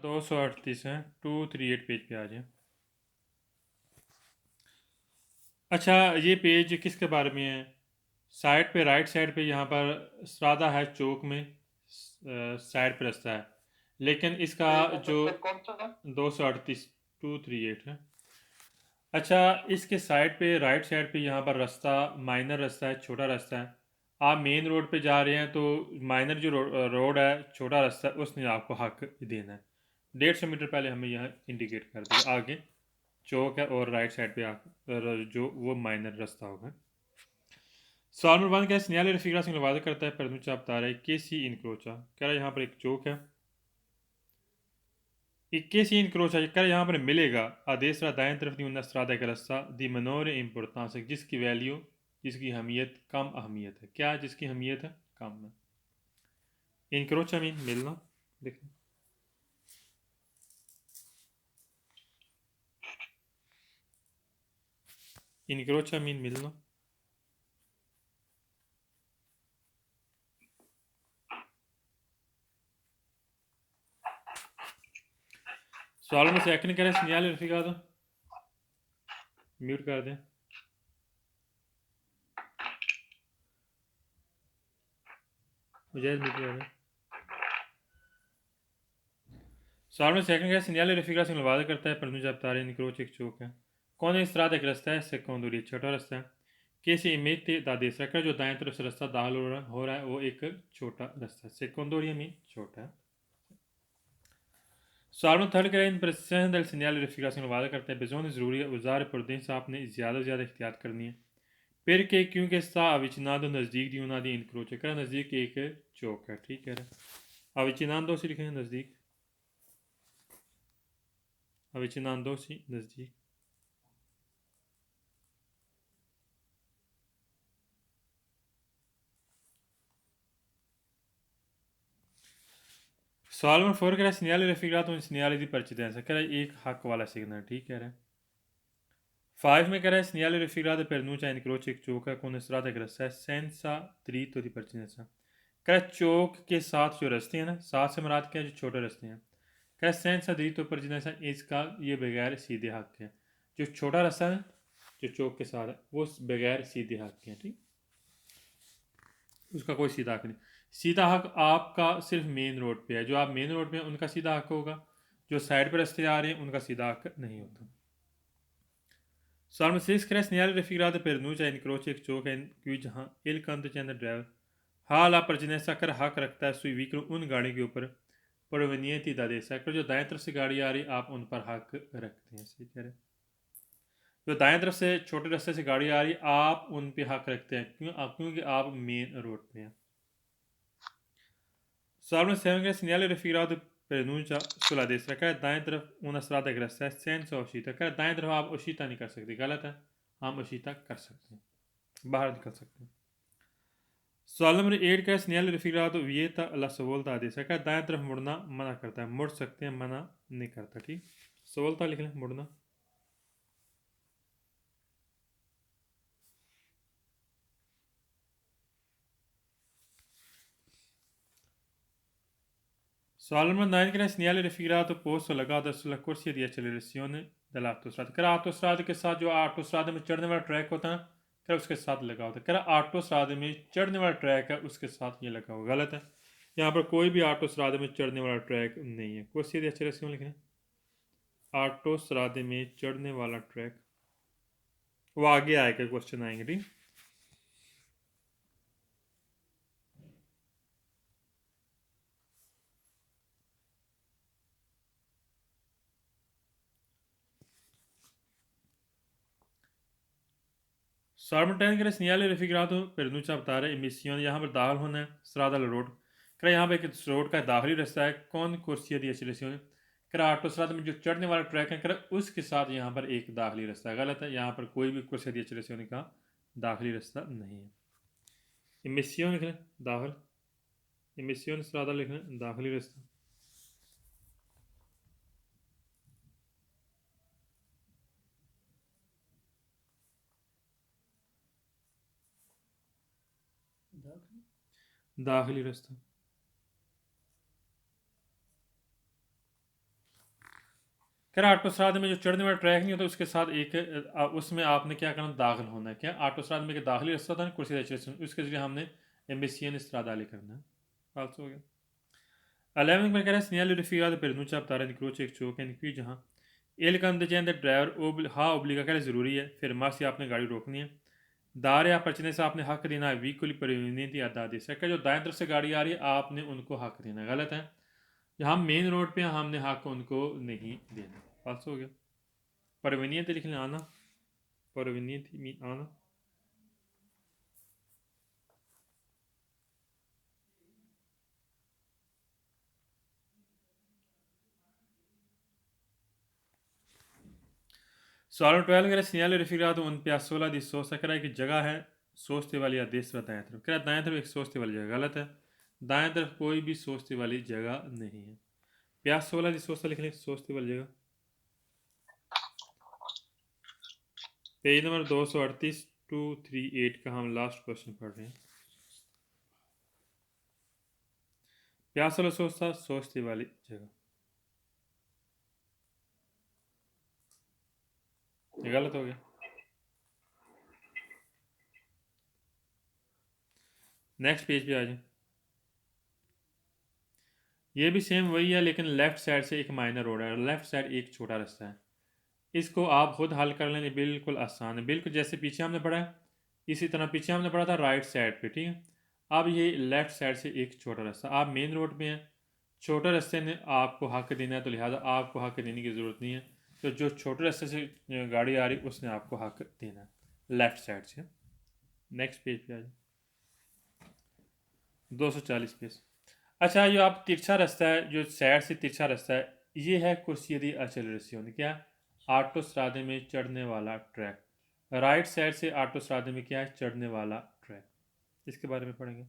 238 है, 238 पेज पे आ जाए। अच्छा, ये पेज किसके बारे में है? साइड पे, राइट साइड पे यहाँ पर सरादा है चौक में, साइड पे रास्ता है, लेकिन इसका जो 238 238 है। अच्छा, इसके साइड पे, राइट साइड पे यहाँ पर रास्ता माइनर रास्ता है, छोटा रास्ता है। आप मेन रोड पे जा रहे हैं तो माइनर जो रोड है, छोटा रास्ता है, उसने आपको हक देना है। 150 मीटर पहले हमें यहाँ इंडिकेट कर दिया, आगे चौक है और राइट साइड पे जो वो माइनर रास्ता होगा। सवाल नंबर 1 क्या है? सिग्नल फिगरा से वादा करता है per आप बता रहे के सी इनक्रोचा, कह रहा है यहाँ पर एक चौक है, के सी इनक्रोचा कह रहा है यहाँ पर मिलेगा a destra दाएं तरफ दी una strada का रास्ता दी minore importanza, जिसकी वैल्यू, जिसकी अहमियत कम अहमियत है। क्या जिसकी अहमियत है कम है? इनक्रोचा मीन मिलना, लिखना। इनक्रोचा मीन मिलना। सवाल नंबर सेकंड कह रहा है सिग्नल रफीका तो म्यूट कर दें। मुजाहिद म्यूट कर दें। सवाल में सेकंड का सिग्नल रफीका से वादा करता है पर आप तारे इनक्रोच एक चौक है। कौन है इस तरह एक रास्ता है? सेकंडरी छोटा रास्ता है। कैसे इमेज थे दादे सककर जो दाएं तरफ से रास्ता दाखिल हो रहा है वो एक छोटा रास्ता है। सेकंडरी मीन छोटा है। सवाल में थर्ड करें इन प्रसिद्ध del segnale रफीका से वादा करते हैं बेजोन ज़रूरी है उजार प्रुडेंस आपने ज़्यादा से ज़्यादा एहतियात करनी है। फिर के क्योंकि sta avvicinando नज़दीक दी उना दी इनक्रोच कर नज़दीक एक चौक है, ठीक है। avvicinando से लिखें नज़दीक, avvicinando से नज़दीक। सवाल नंबर 4 कह रहा है सिग्नल रफीका तो सिग्नल दी precedenza कह रहा है एक हक वाला सिग्नल, ठीक कह रहा है। 5 में कह रहा है segnale rifigurato per nuncia incrocio एक चौक है con strada che resta senza dritto di partenza। कह रहा है चौक के साथ जो रास्ते हैं ना, साथ से मुराद क्या है? जो छोटे रास्ते हैं। कह रहा है senza dritto di partenza इसका ये बगैर सीधे हक है। जो छोटा रास्ता है जो चौक के साथ है वो बगैर सीधे हक के हैं, ठीक, उसका कोई सीधा हक नहीं। सीधा हक आपका सिर्फ मेन रोड पे है, जो आप मेन रोड पे हैं उनका सीधा हक होगा, जो साइड पे रास्ते आ रहे हैं उनका सीधा हक नहीं होता। Salmo 6 cresce nelle rifigurate per nucia incrocia एक चौक है कि जहाँ इल कंत चंद ड्राइवर हाल आप परजनेसा कर हक रखता है सुई व्हीकल उन गाड़ी के ऊपर परवनियति दादेसा कर जो दाएं तरफ से गाड़ी आ रही आप उन पर हक रखते हैं। सही कह रहे। जो दाएं तरफ से छोटे रास्ते से गाड़ी आ रही आप उन पे हक रखते हैं, क्योंकि आप मेन रोड पे हैं। Salmo 7 cresce nelle rifigurate per nuncia sulla destra कर दाएं तरफ una strada che resta senza uscita कर दाएं तरफ आप उशीता नहीं कर सकते, गलत है, हम उशीता कर सकते हैं, बाहर निकल सकते हैं। सवाल नंबर 8 का स्नेल रफीरा तो वियता अल्लाह सवोलता आदेश है, दाएं तरफ मुड़ना मना करता है, मुड़ सकते हैं मना नहीं करता, ठीक। सवोलता लिख लें मुड़ना। सवाल नंबर 9 का स्नेल रफीरा तो पोस्ट लगा सुlla corsia di accelerazione dell'autostrada कर ऑटोस्ट्राद के साथ जो ऑटोस्ट्राद में चढ़ने वाला ट्रैक होता है कर उसके साथ लगा होता है। कर ऑटोस्ट्राद में चढ़ने वाला ट्रैक है उसके साथ ये लगा हुआ, गलत है। यहाँ पर कोई भी ऑटोस्ट्राद में चढ़ने वाला ट्रैक नहीं है। corsia di accelerazione लिखें, ऑटोस्ट्राद में चढ़ने वाला ट्रैक, वो आगे आएगा, क्वेश्चन आएंगे, ठीक। सार्मन के सिग्नल रफीकरात पेरनूचा बता रहे मिसियों यहाँ पर दाखिल होना है सरादा रोड कर यहाँ पर एक रोड का दाखिली रास्ता है कौन कुर्सिया दी एचलेसियों कर ऑटो सराद में जो चढ़ने वाला ट्रैक है कर उसके साथ यहाँ पर एक दाखिली रास्ता है, गलत है। यहाँ पर कोई भी कुर्सिया दी एचलेसियों का दाखिली रास्ता नहीं है। मिसियों लिख लें दाखिल, मिसियों सरादा लिख लें दाखिली रास्ता। दाखिली रास्ता। कह रहा ऑटोस्ट्राद में जो चढ़ने वाला ट्रैक नहीं होता उसके साथ एक उसमें आपने क्या करना, दाखिल होना है। क्या ऑटोस्ट्राद में एक दाखिली रास्ता था ना, कुर्सी रजिस्ट्रेशन, उसके जरिए हमने एम्बेसियन स्ट्रादाले करना है। फालतू हो गया। 11 में कह रहा है segnale verificato per non captare di croce एक चौक यानी कि जहाँ एल कंडीशन ड्राइवर हाँ ओब्लिगा कह ज़रूरी है, फिर मार से आपने गाड़ी रोकनी है। दार या पचने से आपने हक देना है, व्हीकल परिवहन अदा दे सके। जो दाएं तरफ से गाड़ी आ रही है आपने उनको हक देना, गलत है। जहाँ मेन रोड पे हमने हक उनको नहीं देना, फालस हो गया। परिवहनीय लिखने आना, परिवहनीय आना। सवाल 12 कह रहा है segnale verificato un piazzola di sosta, कह रहा है कि जगह है सोचते वाली या देश दाएं तरफ। कह रहा है दाएं तरफ एक सोचते वाली जगह, गलत है। दाएं तरफ कोई भी सोचते वाली जगह नहीं है। पियासोला दी सोस्ता लिख लें, सोचते वाली जगह। पेज नंबर 238 238 का हम लास्ट क्वेश्चन पढ़ रहे हैं। प्यासोला सोचता, सोचते वाली जगह, ये गलत हो गया। नेक्स्ट पेज पे आ जाए। ये भी सेम वही है लेकिन लेफ्ट साइड से एक माइनर रोड है और लेफ्ट साइड एक छोटा रास्ता है। इसको आप खुद हल कर लेंगे, बिल्कुल आसान है, बिल्कुल जैसे पीछे हमने पढ़ा है इसी तरह पीछे हमने पढ़ा था राइट साइड पे, ठीक है। अब ये लेफ्ट साइड से एक छोटा रास्ता, आप मेन रोड पे हैं, छोटे रास्ते ने आपको हक देना है तो लिहाजा आपको हक देने की ज़रूरत नहीं है। तो जो छोटे रास्ते से गाड़ी आ रही उसने आपको हक देना है लेफ्ट साइड से। नेक्स्ट पेज पे आ जाए, 240 पेज। अच्छा, ये आप तिरछा रास्ता है, जो साइड से तिरछा रास्ता है, ये है कुर्सियदी accelerazione, क्या ऑटो स्ट्रादे में चढ़ने वाला ट्रैक। राइट साइड से ऑटो स्ट्रादे में क्या है, चढ़ने वाला ट्रैक। इसके बारे में पढ़ेंगे।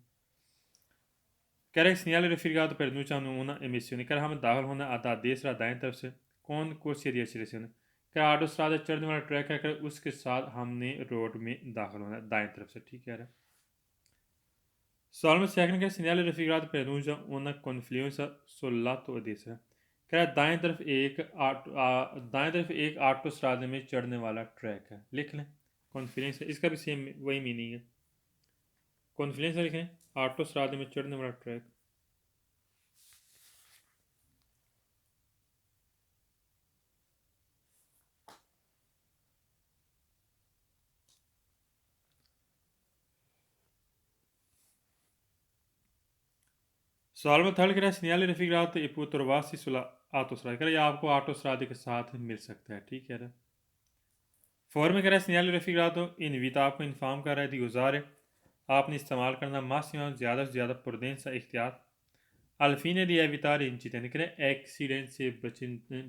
कह रहे segnale verificato per una emissione, कह रहा हमें दाखिल होना आता देसरा दाएं तरफ से कौन कुर्सियदी accelerazione, कह रहा ऑटो स्ट्रादे चढ़ने वाला ट्रैक है, कर उसके साथ हमने रोड में दाखिल होना दाएं तरफ से, ठीक है। Salmo secondo che segnale raffigurato pronuncia una confluenza sul lato a destra, कह रहा है दाएं तरफ एक ऑटो स्ट्रादे में चढ़ने वाला ट्रैक है, लिख लें। कॉन्फ्लुएंस है, इसका भी सेम वही मीनिंग है। कॉन्फ्लुएंस लिखें, ऑटो स्ट्रादे में चढ़ने वाला ट्रैक। Salmo थर्ड कह रहा है segnale raffigurato e può trovarsi sulla autostrada, कह रहा है ये आपको ऑटो स्ट्रादे के साथ मिल सकता है, ठीक है। फोर में कह रहा है segnale raffigurato invita, आपको इन्फॉर्म कर रहा है, गुजार है, आपने इस्तेमाल करना मासिमा ज़्यादा से ज़्यादा प्रुडेंसा एहतियात। अल्फीने di evitare incidenti, कह रहे हैं एक्सीडेंट से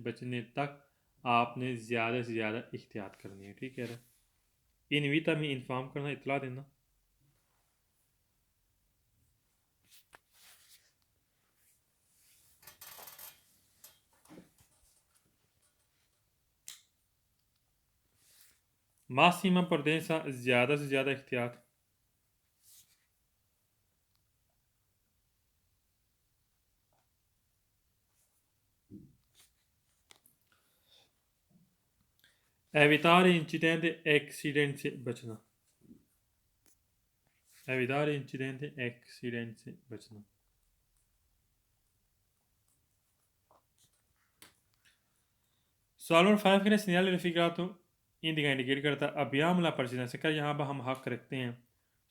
बचने तक आपने ज़्यादा से ज़्यादा एहतियात करनी है, ठीक है। इनविता में इन्फॉर्म करना, इतला देना। मासिमा प्रुडेंसा ज़्यादा से ज़्यादा एहतियात। evitare incidenti एक्सीडेंट से बचना, evitare incidenti एक्सीडेंट से बचना। सवाल नंबर 5 के segnale raffigurato indica इंडिकेट करता है abbiamo la precedenza, कर यहाँ पर हम हक रखते हैं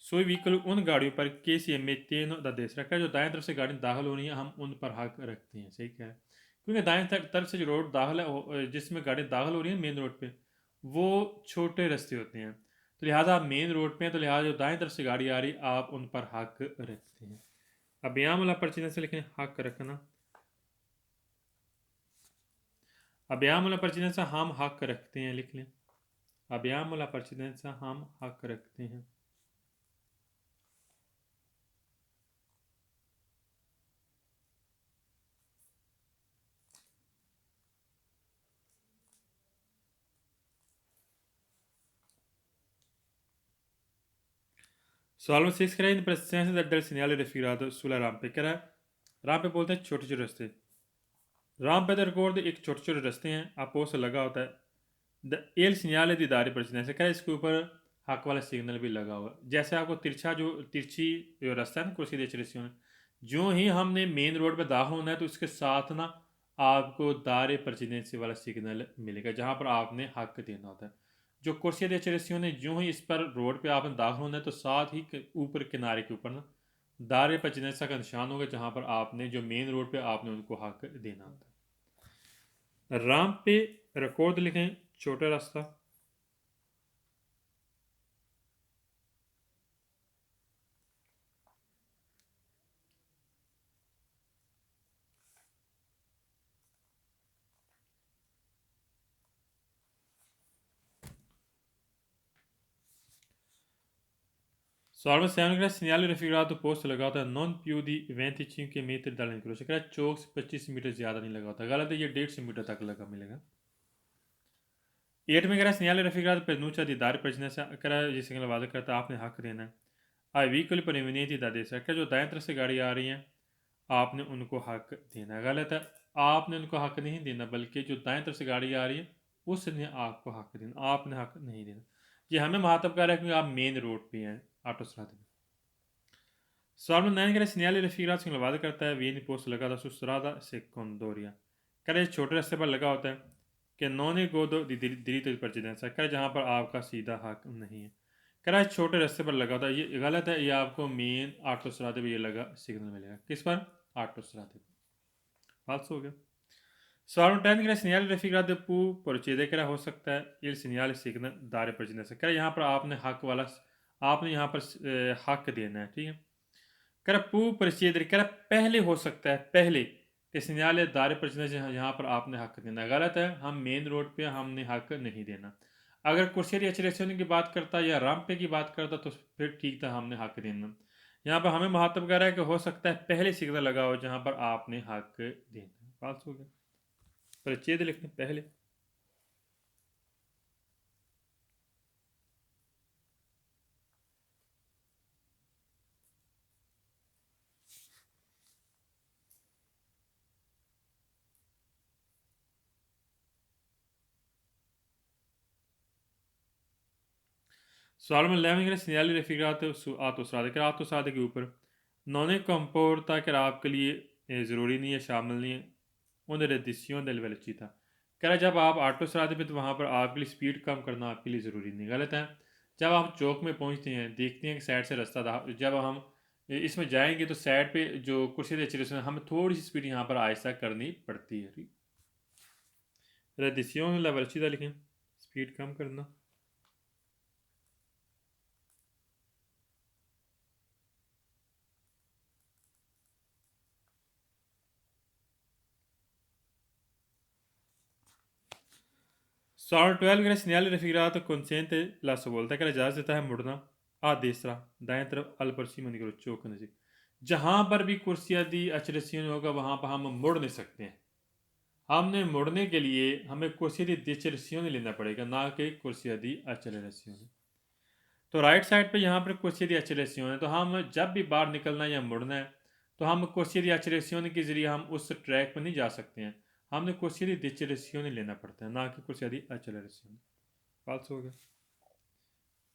सोई व्हीकल उन गाड़ियों पर के सी एम में तेनो द देश रखा है जो दाएं तरफ से गाड़ी दाखिल हो रही है, हम उन पर हक रखते हैं, सही क्या है। क्योंकि दाएं तरफ से जो रोड दाखिल है जिसमें गाड़ी दाखिल हो रही है मेन रोड पे, वो छोटे रास्ते होते हैं, तो लिहाजा आप मेन रोड पे हैं, तो लिहाजा जो दाएं तरफ से गाड़ी आ रही आप उन पर हक रखते हैं। अब यहाँ वाला पर्ची से लिखें हक रखना। अब यहाँ वाला पर्ची से हम हक रखते हैं, लिख लें। अब यहाँ वाला पर्ची से हम हक रखते हैं। सॉल्व 6 करें इन presenza del segnale raffigurato sulla rampa, कह रहा है rampe बोलते हैं छोटे छोटे रास्ते, राम पे रिकॉर्ड एक छोटे छोटे रास्ते हैं, आप पोस्ट लगा होता है एल सिग्नल दी दारी पर से क्या इसके ऊपर हक वाला सिग्नल भी लगा हुआ है। जैसे आपको तिरछी जो रास्ता है ना कुर्सी दे जो ही हमने मेन रोड पे दाखिल होना है तो उसके साथ ना आपको दारे परचिनेंसी वाला सिग्नल मिलेगा जहाँ पर आपने हक देना होता है। जो कुर्सी दे ने जो ही इस पर रोड पे आपने दाखिल होना है तो साथ ही ऊपर किनारे के ऊपर ना दारे परचिनेंसा का निशान होगा जहाँ पर आपने जो मेन रोड पे आपने उनको हक देना होता है। राम पे रिकॉर्ड लिखें छोटा रास्ता, Salmo segnale raffigurato posto लगाता है non più di 25 metre dall'incrocio कह रहा है चौक से 25 मीटर ज़्यादा नहीं लगा होता, गलत है, ये 150 मीटर तक लगा मिलेगा। 8 में कह रहा है segnale raffigurato per nuncia di dare precedenza कह रहा है ये सिग्नल वादा करता है आपने हक देना है। आई व्हीकल पर इम्यूनिटी दा दे सकता है जो दाएं तरफ से गाड़ी आ रही है आपने उनको हक देना है, गलत है, आपने उनको हक नहीं देना बल्कि जो दाएं तरफ से गाड़ी आ रही है उसने आपको हक देना, आपने हक नहीं देना। ये हमें महातब कर रहा है क्योंकि आप मेन रोड पे हैं ऑटोस्ट्रादा में। Salmo neanche segnali raffigurati con la करता है vieni posto लगाता su strada secondaria करे छोटे रास्ते पर लगा होता है कि नॉन गोदो diritto di precedenza करे जहाँ पर आपका सीधा हक नहीं है, करे छोटे रास्ते पर लगा होता है, ये गलत है, ये आपको मेन ऑटो स्ट्रादे पे ये लगा सिग्नल मिलेगा, किस पर, ऑटो स्ट्रादे पर, फाल्स हो गया। Salmo tecnica segnale raffigurato pu procede करे हो सकता है il segnale signal dare precedenza करे यहाँ पर आपने हक वाला आपने यहाँ पर हक देना है, ठीक है। कह रहा पू परिचय कह रहा पहले हो सकता है, पहले के सिग्नल दारे परिचय यहाँ पर आपने हक देना, गलत है, हम मेन रोड पे हमने हक नहीं देना। अगर कुर्सियर एचरेसियोन की बात करता या रामपे की बात करता तो फिर ठीक था, हमने हक देना। यहाँ पर हमें महात्म कह रहा है कि हो सकता है पहले सिग्नल लगा हो जहाँ पर आपने हक देना, फाल्स हो गया, परिचय लिखने पहले। Solomon Levin segnali raffigurate su autostrade कर autostrade के ऊपर non è comporta कर आपके लिए ज़रूरी नहीं है, शामिल नहीं है una reduzione della velocità कह रहा है जब आप ऑटोस्ट्रादे पे तो वहाँ पर आपके लिए स्पीड कम करना आपके लिए ज़रूरी नहीं, गलत है। जब आप चौक में पहुँचते हैं देखते हैं कि साइड से रास्ता था, जब हम इसमें जाएंगे तो साइड पे जो कुर्सी दे हमें थोड़ी सी स्पीड यहाँ पर आहिस्ता करनी पड़ती है। रेडिसियोन la velocità लिखें, स्पीड कम करना। Sono 12 के segnale raffigurato consente la svolta che इजाज़त देता है मुड़ना आ destra दाएं तरफ अल परसीमो निकलो चौक नज़ीक, जहाँ पर भी कुर्सिया दी अचरसियन होगा वहाँ पर हम मुड़ नहीं सकते हैं, हमने मुड़ने के लिए हमें कुर्सिया दी दिचरसियन लेना पड़ेगा ना कि कुर्सिया दी अचरसियन। तो राइट साइड पे यहाँ पर कुर्सिया दी अचरसियन है तो हम जब भी बाहर निकलना है या मुड़ना है तो हम कुर्सिया दी अचरसियन के ज़रिए हम उस ट्रैक पर नहीं जा सकते हैं, हमने कुर्सिया दी दिचरसियन लेना पड़ता है ना कि कुर्सिया दी अचरसियन। फाल्स हो गया,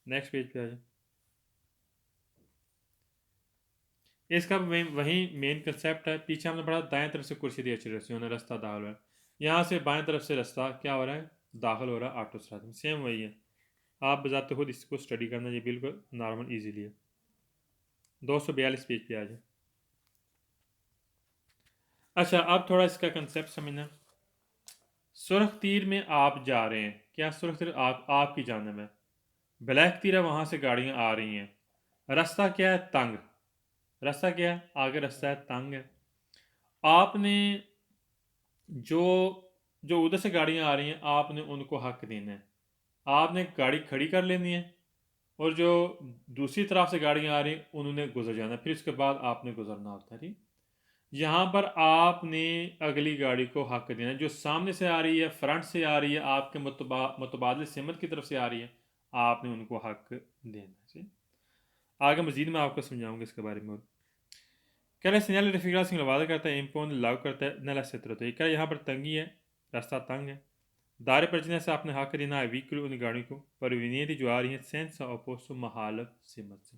नेक्स्ट पेज पे आ जाए। इसका वही मेन कंसेप्ट है, पीछे हमने पढ़ा दाएं तरफ से कुर्सी दी अच्छी रस्सी रास्ता दाखिल हो रहा है, यहाँ से बाएं तरफ से रास्ता क्या हो रहा है, दाखिल हो रहा है ऑटोस्ट्रादा में, सेम वही है, आप बजाते खुद इसको स्टडी करना, ये बिल्कुल नॉर्मल ईजीली है। 242 पेज पे आ जाए। अच्छा अब थोड़ा इसका कंसेप्ट समझना। सुर्ख तीर में आप जा रहे हैं, क्या सुर्ख तीर आपकी जानब है, ब्लैक तीर है वहाँ से गाड़ियाँ आ रही हैं, रास्ता क्या है, तंग, रास्ता क्या है, आगे रास्ता है तंग है, आपने जो जो उधर से गाड़ियाँ आ रही हैं आपने उनको हक देना है, आपने गाड़ी खड़ी कर लेनी है और जो दूसरी तरफ से गाड़ियाँ आ रही हैं उन्होंने गुजर जाना है, फिर उसके बाद आपने गुजरना होता है, ठीक। यहाँ पर आपने अगली गाड़ी को हक देना है, जो सामने से आ रही है, फ्रंट से आ रही है, आपके मुतबादिल सिमत की तरफ से आ रही है, आपने उनको हक देना है। आगे मजीद मैं आपको समझाऊंगा इसके बारे में। कह रहे सिग्नल रफीक सिंह वादा करता है इम्पोन लागू करता है नला सत्र तो कह यहाँ पर तंगी है, रास्ता तंग है, दारे परचने से आपने हक देना है व्हीकल उन गाड़ी को पर विनीति जो आ रही है सेंस अपोसो महालफ सिमत से।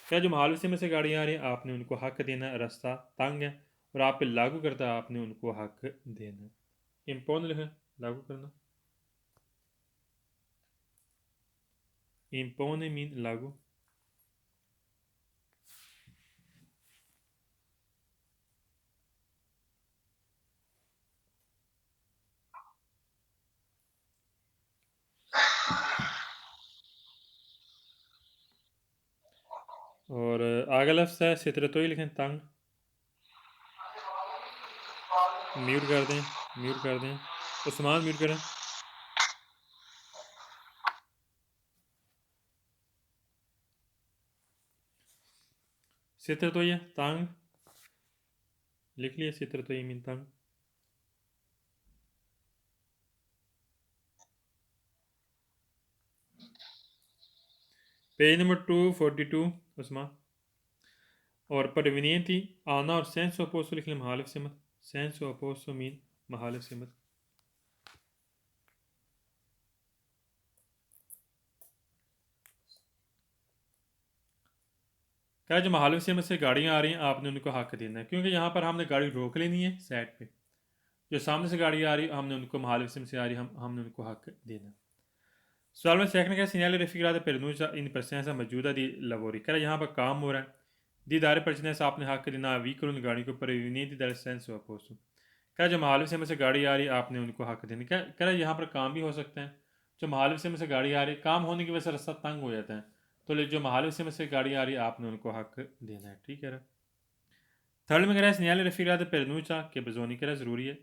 क्या जो महालफ सिमत से गाड़ी आ रही है आपने उनको हक देना है, रास्ता तंग है और आप पे लागू करता है आपने उनको हक देना है। इम्पोन लिखें लागू करना, इम्पोन मीन लागू। और आगे लफ्ज़ है सित्र तो ही लिखें तंग, म्यूट कर दें, म्यूट कर दें, उस्मान म्यूट करें। सित्र तो ये तंग लिख लिया, सित्र तो ये मीन तंग। Page number 242 Usman. और परविनीति आना और सेंस अपोसो लिख लें महालिफ सिमत, सेंस अपोसो मीन महालिफ सिमत। क्या जो महालिफ सिमत से गाड़ियाँ आ रही हैं आपने उनको हक देना है, क्योंकि यहाँ पर हमने गाड़ी रोक लेनी है साइड पे। जो सामने से गाड़ी आ रही है हमने उनको महालिफ सिमत से आ रही है हमने उनको हक देना है। सवाल में सेकंड का सिग्नल रफीक पेरनूचा इन प्रसेंसा मौजूदा दी लवोरी कह यहाँ पर काम हो रहा है दी दारे परचने से आपने हक देना व्हीकल उन गाड़ी को पर दी दर सेंस अपोसो। क्या जो महालिफ से में से गाड़ी आ रही है आपने उनको हक देना। क्या कह रहा है यहाँ पर काम भी हो सकता है, जो महालिफ से में से गाड़ी आ रही है काम होने की वजह से रास्ता तंग हो जाता है, तो जो महालिफ से में से गाड़ी आ रही है आपने उनको हक देना है। ठीक है। थर्ड में कह रहा है सिग्नल रफीक पेरनूचा के बजोनी कह रहा ज़रूरी है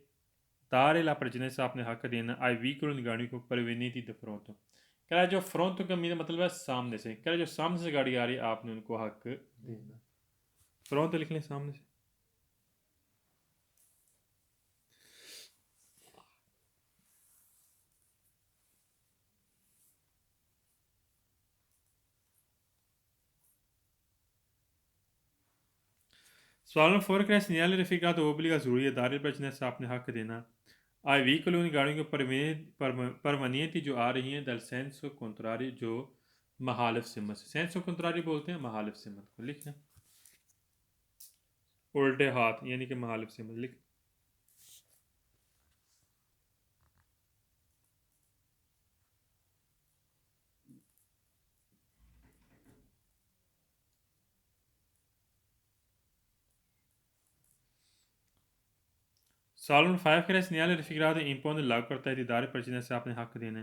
दारे ला परचने से आपने हक देना आई व्हीकल उन गाड़ी को पर द फ्रोंतो। कह रहा है जो फ्रंट का मेरा मतलब है सामने से, कह रहा है जो सामने से गाड़ी आ रही है आपने उनको हक देना। फ्रंट लिख लें सामने से। सवाल नंबर 4 का सिग्नल रफीका तो ओबली का ज़रूरी है दारिल बचने से आपने हक देना। आई व्हीकल उन गाड़ियों को परमानियती जो आ रही हैं दल सेंसो कंत्रारी जो महालिफ सिमत, सेंसो कंत्रारी बोलते हैं महालिफ सिमत को लिखें उल्टे हाथ यानी कि महालिफ सिमत लिख। सवाल नंबर 5 का सिग्नल रफीका इंपोन लागू करता है दारे परचने से आपने हक देना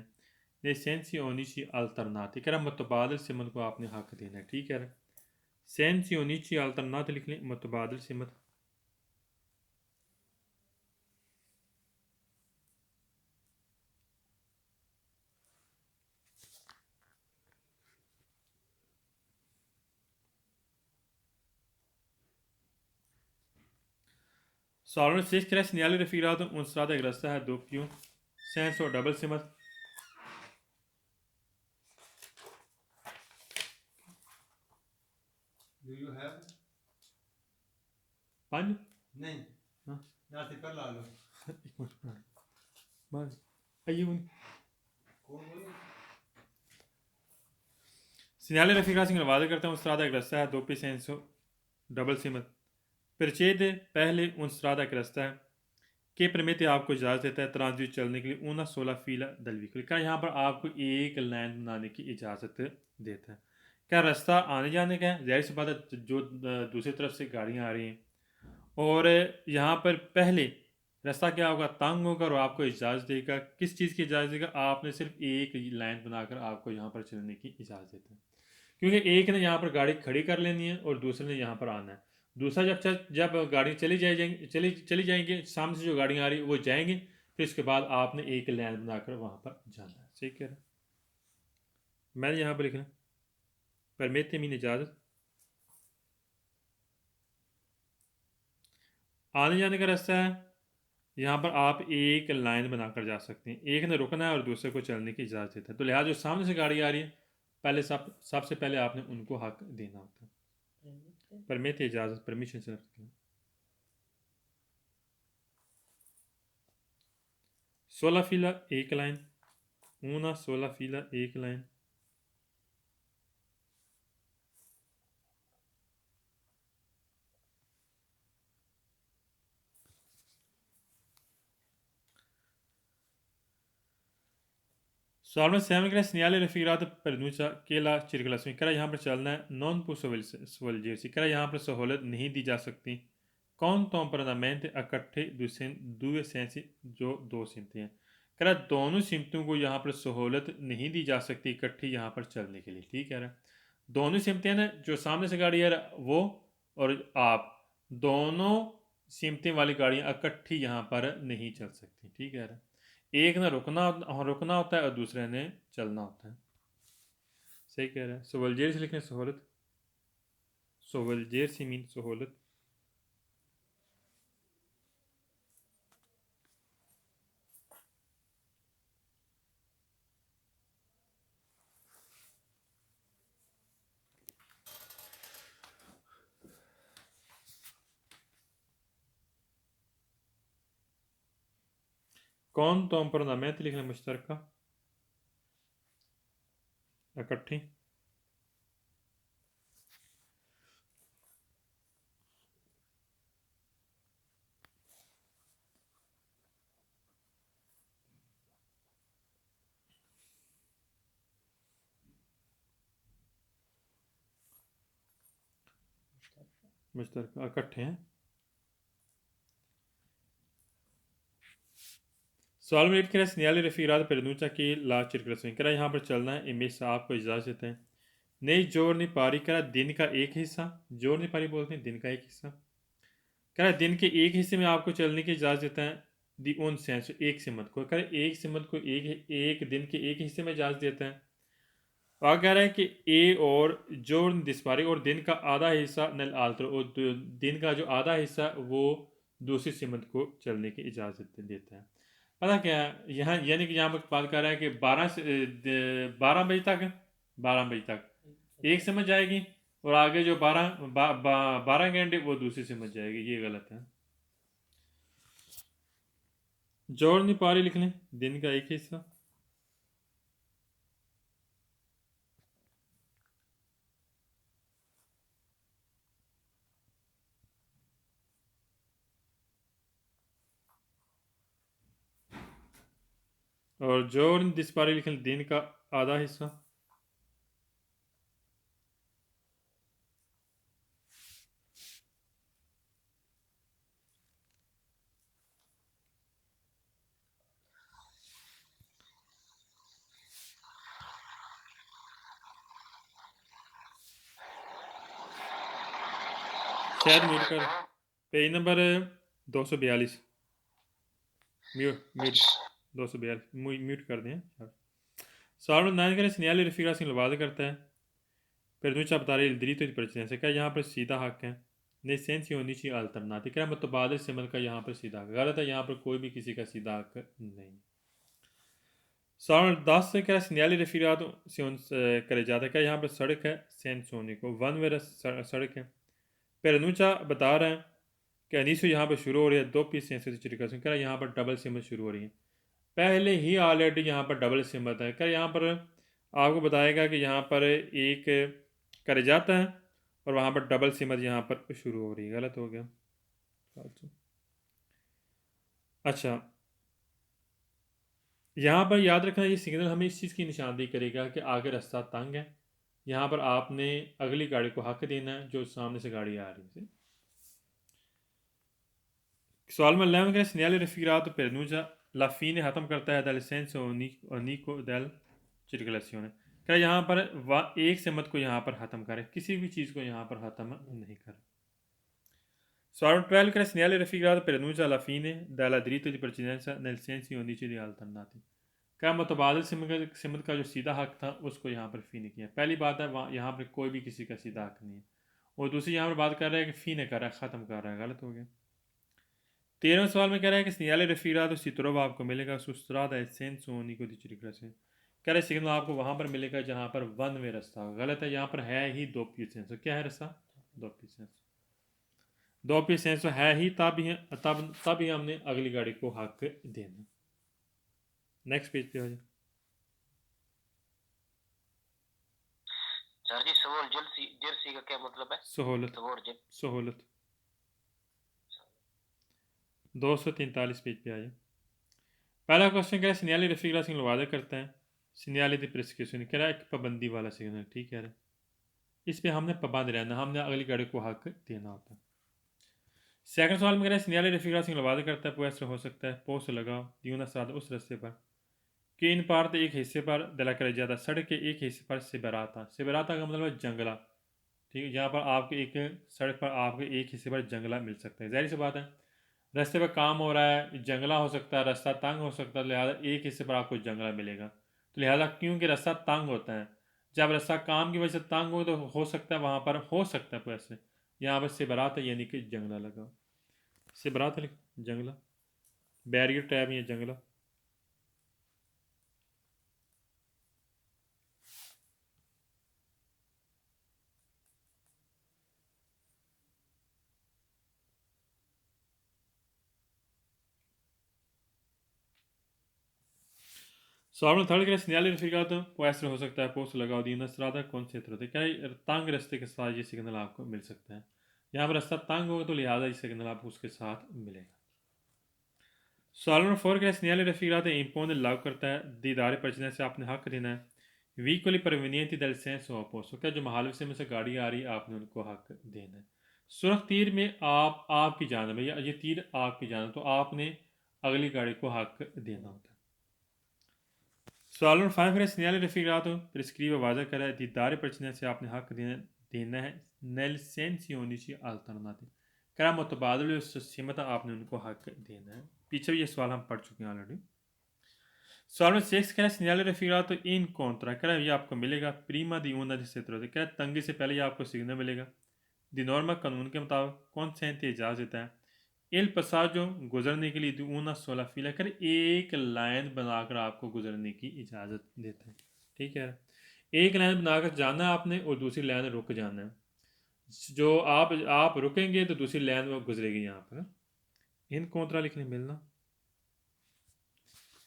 है सेंसी ओनिची अल्टरनाती कह रहा मुतबादल सिमत को आपने हक देना है। ठीक है। सेंसी ओनिची अल्टरनाती लिख लें मुतबादल सिमत। सवाल नंबर 6 कह रहा है सिग्नल रफीका उन सराद एक रास्ता है दो क्यों सेंस और डबल सिमत। Do you have? पांच नहीं हाँ यहाँ से कर ला लो। एक मिनट बस आइए कौन बोले? सिग्नल रफीका सिंह वादा करता हूँ उस्ताद एक रास्ता है दो पी सेंसो डबल सिमत परचेद पहले उन सरादा एक रास्ता है के परमिट आपको इजाज़त देता है ट्रांजिट चलने के लिए ऊना 16 फीला दलविकल का यहाँ पर आपको एक लाइन बनाने की इजाज़त देता है। क्या रास्ता आने जाने का है, ज़ाहिर सी बात है जो दूसरी तरफ से गाड़ियाँ आ रही हैं और यहाँ पर पहले रास्ता क्या होगा तंग होगा और आपको इजाज़त देगा। किस चीज़ की इजाज़त देगा, आपने सिर्फ एक लाइन बनाकर आपको यहाँ पर चलने की इजाज़त देता है, क्योंकि एक ने यहाँ पर गाड़ी खड़ी कर लेनी है और दूसरे ने यहाँ पर आना है। दूसरा जब गाड़ी चली जाएंगी सामने से जो गाड़ियाँ आ रही वो जाएंगी, फिर इसके बाद आपने एक लाइन बनाकर वहाँ पर जाना है। सही कह रहा है। मैंने यहाँ पर लिखना परमिट मीन इजाज़त, आने जाने का रास्ता है यहाँ पर आप एक लाइन बनाकर जा सकते हैं, एक ने रुकना है और दूसरे को चलने की इजाज़त देता है। तो लिहाजा जो सामने से गाड़ी आ रही है पहले सबसे पहले आपने उनको हक देना होता है। परमिट इजाज़त परमिशन से sola fila एक लाइन, una sola fila एक लाइन, सवाल में 7 कह रहा है segnale raffigurato per denuncia che la circolazione कह रहा है यहाँ पर चलना है non svolgersi कह रहा है यहाँ पर सहूलत नहीं दी जा सकती contemporaneamente इकट्ठे due sensi जो दो सिमतें हैं कह रहा है दोनों सिमतों को यहाँ पर सहूलत नहीं दी जा सकती इकट्ठी यहाँ पर चलने के लिए। ठीक है, दोनों सिमतें हैं ना, जो सामने से गाड़ी है वो और आप, दोनों सिमतें वाली गाड़ियाँ इकट्ठी यहाँ पर नहीं चल सकती। ठीक है, एक ने रुकना होता है और दूसरे ने चलना होता है। सही कह रहा है। सोवलजेर से लिखने सहूलत, सोवलजेर से मीन सहूलत। कौन तो परनामेंट लिखना मुश्तरका इकट्ठी। मुश्तरका इकट्ठे हैं। सवाल में रेट करा सिग्नल रफीरात पेरनूचा की ला चिरकलसों करा यहाँ पर चलना है इमेज आपको इजाज़त देते हैं। नहीं जोड़ नहीं पारी करा दिन का एक हिस्सा, जोड़ नहीं पारी बोलते हैं दिन का एक हिस्सा। कह दिन के एक हिस्से में आपको चलने की इजाज़त देता है दी ओन सेंस एक सिमत को, कह एक सिमत को एक दिन के एक हिस्से में इजाज़त देता है। और कह रहा है कि ए और जोड़ दिसपारी और दिन का आधा हिस्सा नल आल्टर और दिन का जो आधा हिस्सा वो दूसरी सिमत को चलने की इजाज़त देता है। पता क्या है यहाँ, यानी कि यहाँ पर बात कर रहा है कि 12 बजे तक एक समझ जाएगी और आगे जो 12 घंटे वो दूसरी समझ जाएगी, ये गलत है। जोड़ नहीं पा रही लिख लें दिन का एक हिस्सा। और जोड़ दिस पारी लिख लें दिन का आधा हिस्सा। शायद म्यूट कर पेज नंबर 242 म्यूट 242 म्यूट कर दें। सवाल नंबर 9 करें सिग्नल रफीरा से लवाद करता है pernuccia optare il diritto di precedenza क्या यहाँ पर सीधा हक है नहीं सेंस होनी चाहिए अल्टरनाटिव क्या मुतबादिल सिमत का यहाँ पर सीधा हक गलत है, यहाँ पर कोई भी किसी का सीधा हक नहीं। सवाल 10 से क्या सिग्नल रफीरा से करे जाता है क्या यहाँ पर सड़क है सेंस होने को वन वे सड़क है। पेरनूचा बता रहे हैं कि अनीसो यहाँ पर शुरू हो रही है दो पीस सेंस क्या यहाँ पर डबल सिमत शुरू हो रही है, पहले ही ऑलरेडी यहाँ पर डबल सिमत है। क्या यहाँ पर आपको बताएगा कि यहाँ पर एक करे जाता है और वहाँ पर डबल सिमत यहाँ पर शुरू हो रही है, गलत हो गया। अच्छा यहाँ पर याद रखना ये सिग्नल हमें इस चीज़ की निशानदेही करेगा कि आगे रास्ता तंग है, यहाँ पर आपने अगली गाड़ी को हक देना है जो सामने से गाड़ी आ रही है। सवाल में 11 का segnale raffigurato per denuncia la fine ख़त्म करता है dal senso unico del circolazione क्या यहाँ पर एक सिमत को यहाँ पर ख़त्म करे, किसी भी चीज़ को यहाँ पर ख़त्म नहीं करे। सवाल 12 का segnale raffigurato per denuncia la fine della diritto di precedenza nel senso unici di alternati क्या मुतबादिल सिमत का जो सीधा हक था उसको यहाँ पर फ़ी ने किया। पहली बात है वहाँ यहाँ पर कोई भी किसी का सीधा हक नहीं है, और दूसरी यहाँ पर बात कर रहा है कि फ़ी ने कर रहा है ख़त्म कर रहा है, गलत हो गया। 13वें सवाल में कह रहा है कि segnale raffigurato si trova आपको मिलेगा su strada e senso unico di circolazione कह रहे सिग्नल आपको वहाँ पर मिलेगा जहाँ पर वन वे रास्ता होगा, गलत है, यहाँ पर है ही दो पी सेंस। क्या है रास्ता दो पी सेंस है ही, तब ही हमने अगली गाड़ी को हक देना। नेक्स्ट पेज पे आ जाए। सर जी सवोल जर्सी का क्या मतलब है? सहूलत, सहूलत। 243 पेज पे आ जाए। पहला क्वेश्चन कह रहा है सिग्नल रफीक सिग्नल वादा करता है, सिग्नल दी प्रिस्क्रिप्शन कह रहा है एक पाबंदी वाला सिग्नल, ठीक है। इस पे हमने पाबंद रहना, हमने अगली गाड़ी को हक देना होता है। सेकंड सवाल में कह रहा है सिग्नल रफीक सिग्नल वादा करता है पोस्टर हो सकता है पोस्ट लगाओ दियोना साथ उस रास्ते पर कि इन पार एक हिस्से पर दिला कर ज़्यादा सड़क के एक हिस्से पर सिबराता, सिबराता का मतलब है जंगला, ठीक है। यहाँ पर आपके एक सड़क पर आपके एक हिस्से पर जंगला मिल सकता है, जाहिर सी बात है रास्ते पर काम हो रहा है, जंगला हो सकता है, रास्ता तंग हो सकता है, लिहाजा एक हिस्से पर आपको जंगला मिलेगा। तो लिहाजा क्योंकि रास्ता तंग होता है, जब रास्ता काम की वजह से तंग हो तो हो सकता है वहाँ पर हो सकता है वैसे यहाँ पर सिबरात है यानी कि जंगला लगा, सिबरात जंगला, बैरियर टैब या जंगला। सवाल में थर्ड सिग्नल रफीका तो पोस्टर हो सकता है पोस्ट लगाओ दी नसराता कौन से होते क्या तंग रास्ते के साथ ये सिग्नल आपको मिल सकता है, यहाँ पर रास्ता तंग होगा तो लिहाजा ये सिग्नल आपको उसके साथ मिलेगा। सवाल नंबर 4 का सिग्नल रफीका तो इंपोन लागू करता है दीदार पहुंचने से आपने हक देना है वीकली परवीनियंट दल सेंस ऑपोसो क्या जो महालवे में से गाड़ी आ रही है आपने उनको हक देना है। सुरख तीर में आपकी जानब है या ये तीर आपकी जानब तो आपने अगली गाड़ी को हक देना होता है। सवाल नंबर 5 है सिग्नल रफीका तो प्रिस्क्रिब वादा करा है दीदार पहुंचने से आपने हक देना है नल सेंसियोनिची अल्टरनाटिव क्या मुतबादल सिमत आपने उनको हक देना है। पीछे भी ये सवाल हम पढ़ चुके हैं ऑलरेडी। सवाल में 6 कह रहा है सिग्नल रफीका तो इन कॉन्ट्रा कह रहा है ये आपको मिलेगा प्रीमा दी ऊना दी सेत्रो कह रहा है तंगी से पहले ये आपको सिग्नल मिलेगा दी नॉर्मा कानून के मुताबिक कौन सेंते इजाज़त देता है एल पसाजो गुजरने के लिए दी ऊना 16 फीला कर एक लाइन बनाकर आपको गुजरने की इजाज़त देता है, ठीक है। एक लाइन बनाकर जाना है आपने और दूसरी लाइन रुक जाना है, जो आप रुकेंगे तो दूसरी लाइन वो गुजरेगी यहाँ पर। इन कॉन्ट्रा लिखने मिलना,